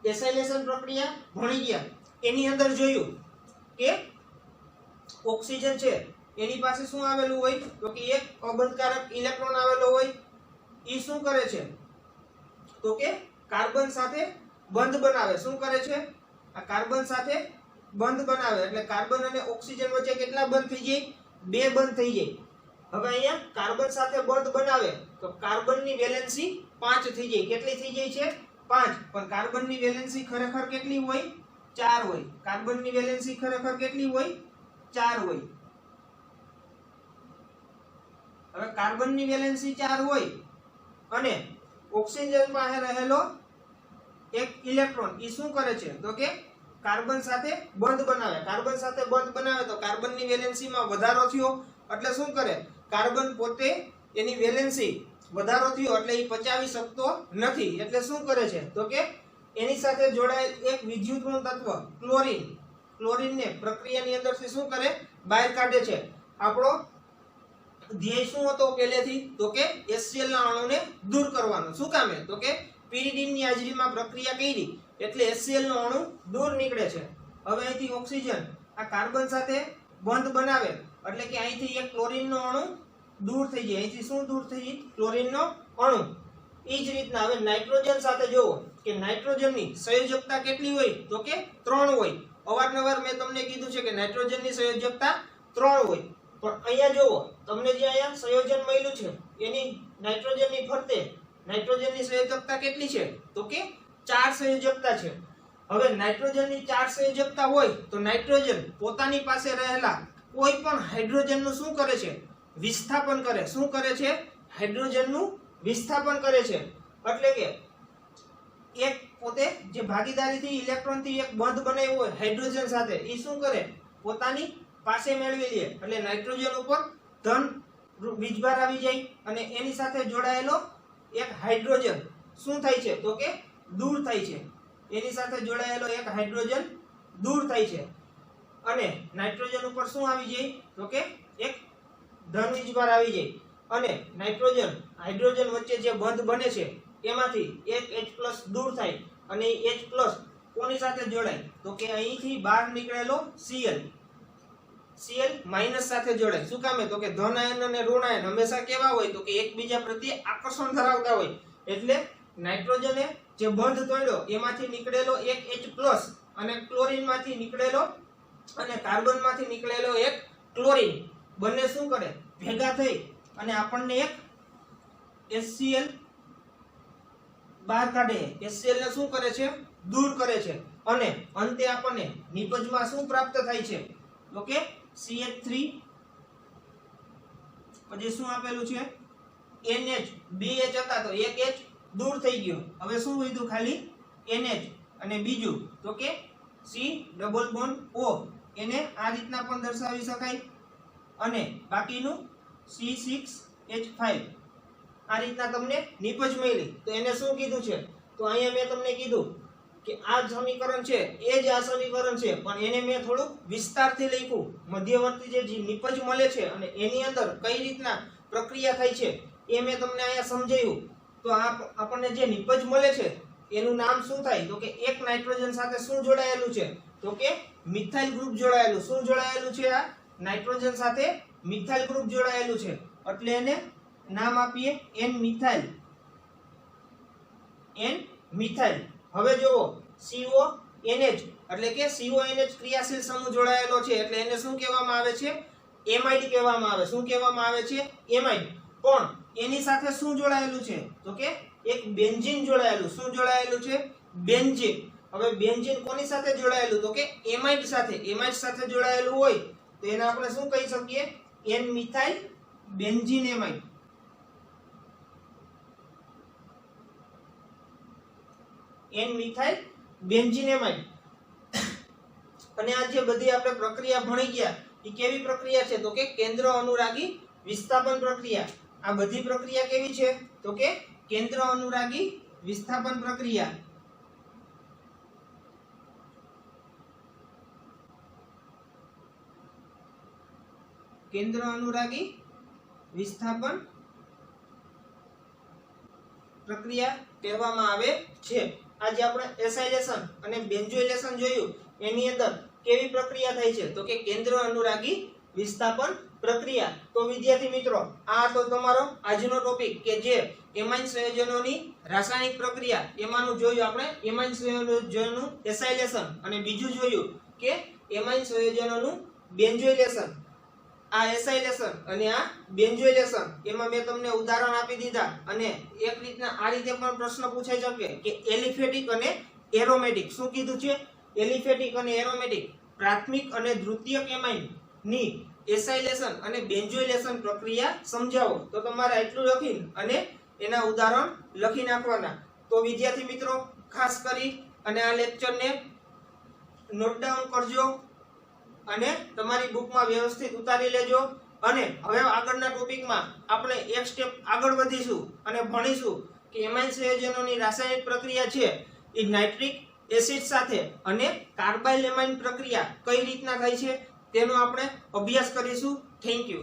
એસાઇલેશન પ્રક્રિયા ભણી ગયા એની અંદર જોયું કે ઓક્સિજન છે એની પાસે શું આવેલું હોય તો કે એક અબંધકારક ઇલેક્ટ્રોન આવેલો હોય ઈ શું કરે છે તો કે કાર્બન સાથે બંધ બનાવે શું કરે છે આ કાર્બન સાથે બંધ બનાવે એટલે કાર્બન અને ઓક્સિજન વચ્ચે કેટલા બંધ થઈ જાય બે બંધ થઈ જાય હવે અહીંયા કાર્બન સાથે બંધ બનાવે તો કાર્બનની વેલેન્સી 5 થઈ જાય કેટલી થઈ જાય છે 5 પણ કાર્બનની વેલેન્સી ખરેખર કેટલી હોય 4 હોય કાર્બનની વેલેન્સી ખરેખર કેટલી હોય 4 હોય હવે કાર્બનની વેલેન્સી 4 હોય અને ઓક્સિજન પાસે રહેલો એક ઇલેક્ટ્રોન ઈ શું કરે છે તો કે કાર્બન સાથે બંધ બનાવે તો કાર્બનની વેલેન્સીમાં વધારો થયો એટલે શું કરે કાર્બન પોતે એની વેલેન્સી વધારો થયો એટલે ઈ પચાવી શકતો નથી એટલે શું કરે છે તો કે એની સાથે જોડાયેલ એક વિદ્યુત ઋણ તત્વ ક્લોરીનને પ્રક્રિયાની અંદરથી શું કરે બહાર કાઢે છે આપણો ધ્યેય શું હતો પહેલેથી તો કે HCl ના અણુને દૂર કરવાનો શું કામે તો કે pyridine ની હાજરીમાં પ્રક્રિયા કરી એટલે HCl નો અણુ દૂર નીકળે છે હવે અહીંથી ઓક્સિજન આ કાર્બન સાથે બંધ બનાવે એટલે કે અહીંથી એક ક્લોરીન નો અણુ દૂર થઈ જાય અહીંથી શું દૂર થઈ જાય ક્લોરીન નો અણુ ઈ જ રીતના હવે નાઇટ્રોજન સાથે જોવો કે નાઇટ્રોજનની સંયોજકતા કેટલી હોય તો કે 3 હોય. અવારનવાર મેં તમને કીધું છે કે નાઇટ્રોજનની સંયોજકતા 3 હોય. પણ અહીંયા જોવો તમને જે અહીંયા સંયોજન મળ્યું છે એની નાઇટ્રોજનની ફરતે નાઇટ્રોજનની સંયોજકતા કેટલી છે તો કે 4 સંયોજકતા છે. હવે નાઇટ્રોજનની 4 સંયોજકતા હોય તો નાઇટ્રોજન પોતાની પાસે રહેલા કોઈ પણ હાઇડ્રોજનનું શું કરે છે વિસ્થાપન કરે. શું કરે છે હાઇડ્રોજનનું વિસ્થાપન કરે છે. એટલે કે એક પોતે જે ભાગીદારીથી ઇલેક્ટ્રોનથી એક બંધ બનાવ્યો હોય હાઇડ્રોજન સાથે એ શું કરે પોતાની પાસે મેળવી લે. એટલે નાઇટ્રોજન ઉપર ધન વીજભાર આવી જાય અને એની સાથે જોડાયેલો એક હાઇડ્રોજન શું થાય છે તો કે દૂર થાય છે. એની સાથે જોડાયેલો એક હાઇડ્રોજન દૂર થાય છે અને નાઇટ્રોજન ઉપર શું આવી જાય તો કે એક ધન વીજભાર આવી જાય અને નાઇટ્રોજન હાઇડ્રોજન વચ્ચે જે બંધ બને છે એમાંથી એક H+ દૂર થાય અને H+ કોની સાથે જોડાય તો કે અહીંથી બહાર નીકળેલો Cl માઈનસ સાથે જોડાય. શું કામે તો કે ધન આયન અને ઋણ આયન હંમેશા કેવા હોય તો કે એકબીજા પ્રત્યે આકર્ષણ ધરાવતા હોય. એટલે નાઇટ્રોજને જે બંધ તોડ્યો એમાંથી નીકળેલો એક H+ અને ક્લોરીન માંથી નીકળેલો અને કાર્બન માંથી નીકળેલો એક ક્લોરીન બંને શું કરે ભેગા થઈ અને આપણને એક HCl બહાર કાઢે. HCl ને શું કરે છે દૂર કરે છે અને અંતે આપણને નિપજમાં શું પ્રાપ્ત થાય છે તો કે CH3 પછી શું આપેલું છે NH 2H હતા તો એક H દૂર થઈ ગયો. હવે શું વધ્યું ખાલી NH અને બીજું તો કે C ડબલ બોન્ડ O. એને આ રીતના પણ દર્શાવી શકાય અને બાકીનું C6H5 આ રીતના તમને નિપજ મળી. તો એને શું કીધું છે તો અહીંયા મેં તમને કીધું કે આ સમીકરણ છે એ જ આ સમીકરણ છે પણ એને મેં થોડુંક વિસ્તારથી લખ્યું. મધ્યવર્તી જે નિપજ મળે છે અને એની અંદર કઈ રીતના પ્રક્રિયા થાય છે એ મેં તમને અહીંયા સમજાવ્યું. તો આપણને જે નિપજ મળે છે એનું નામ શું થાય તો કે એક નાઇટ્રોજન સાથે શું જોડાયેલું છે તો કે મિથાઇલ ગ્રુપ જોડાયેલું. શું જોડાયેલું છે આ નાઇટ્રોજન સાથે મિથાઇલ ગ્રુપ જોડાયેલું છે એટલે એને નામ આપીએ N મિથાઇલ. હવે જોવો CONH એટલે કે CONH ક્રિયાશીલ સમૂહ જોડાયેલો છે એટલે એને શું કહેવામાં આવે છે એમાઇડ કહેવામાં આવે. શું કહેવામાં આવે છે એમાઇડ. પણ એની સાથે શું જોડાયેલું છે તો કે એક બેન્ઝીન જોડાયેલું. શું જોડાયેલું છે બેન્ઝીન. હવે બેન્ઝીન કોની સાથે જોડાયેલું તો કે એમાઇડ સાથે. એમાઇડ સાથે જોડાયેલું હોય તો એને આપણે શું કહી શકીએ N methyl benzene amide. N methyl benzene amide. અને આ જે બધી આપણે પ્રક્રિયા ભણી ગયા એ કેવી પ્રક્રિયા છે તો કે કેન્દ્ર અનુરાગી વિસ્થાપન પ્રક્રિયા. આ બધી પ્રક્રિયા કેવી છે તો કે કેન્દ્ર અનુરાગી વિસ્થાપન પ્રક્રિયા. કેન્દ્ર અનુરાગી વિસ્થાપન પ્રક્રિયા કહેવામાં આવે છે. આજે આપણે એસાઇલેશન અને બેન્ઝોઇલેશન જોયું એની અંદર કેવી પ્રક્રિયા થાય છે તો કે કેન્દ્ર અનુરાગી વિસ્થાપન પ્રક્રિયા. તો વિદ્યાર્થી મિત્રો આ તો તમારો આજનો ટોપિક કે જે એમાઇન સંયોજનોની રાસાયણિક પ્રક્રિયા એમાંનું જોયું આપણે એમાઇન સંયોજનોનું એસાઇલેશન અને બીજું જોયું કે એમાઇન સંયોજનોનું બેન્ઝોઇલેશન. આ એસાઇલેશન અને આ બેન્ઝોઇલેશન એમાં મેં તમને ઉદાહરણ આપી દીધા અને એક રીતના આ રીતે પણ પ્રશ્ન પૂછાઈ શકે કે એલિફેટિક અને એરોમેટિક. શું કીધું છે એલિફેટિક અને એરોમેટિક પ્રાથમિક અને દ્વિતીયક એમાઇન ની એસાઇલેશન અને બેન્ઝોઇલેશન પ્રક્રિયા સમજાવો. તો તમારે એટલું લખી અને એના ઉદાહરણ લખી નાખવાના. તો વિદ્યાર્થી મિત્રો ખાસ કરી અને આ લેક્ચરને નોટ ડાઉન કરજો અને તમારી બુકમાં વ્યવસ્થિત ઉતારી લેજો. અને હવે આગળના ટોપિકમાં આપણે એક સ્ટેપ આગળ વધીશું અને ભણીશું કે એમાઇન સંયોજનોની રાસાયણિક પ્રક્રિયા છે એ નાઇટ્રિક એસિડ સાથે અને કાર્બાઇલ એમાઇન પ્રક્રિયા કઈ રીતના થાય છે તેનો આપણે અભ્યાસ કરીશું. Thank you.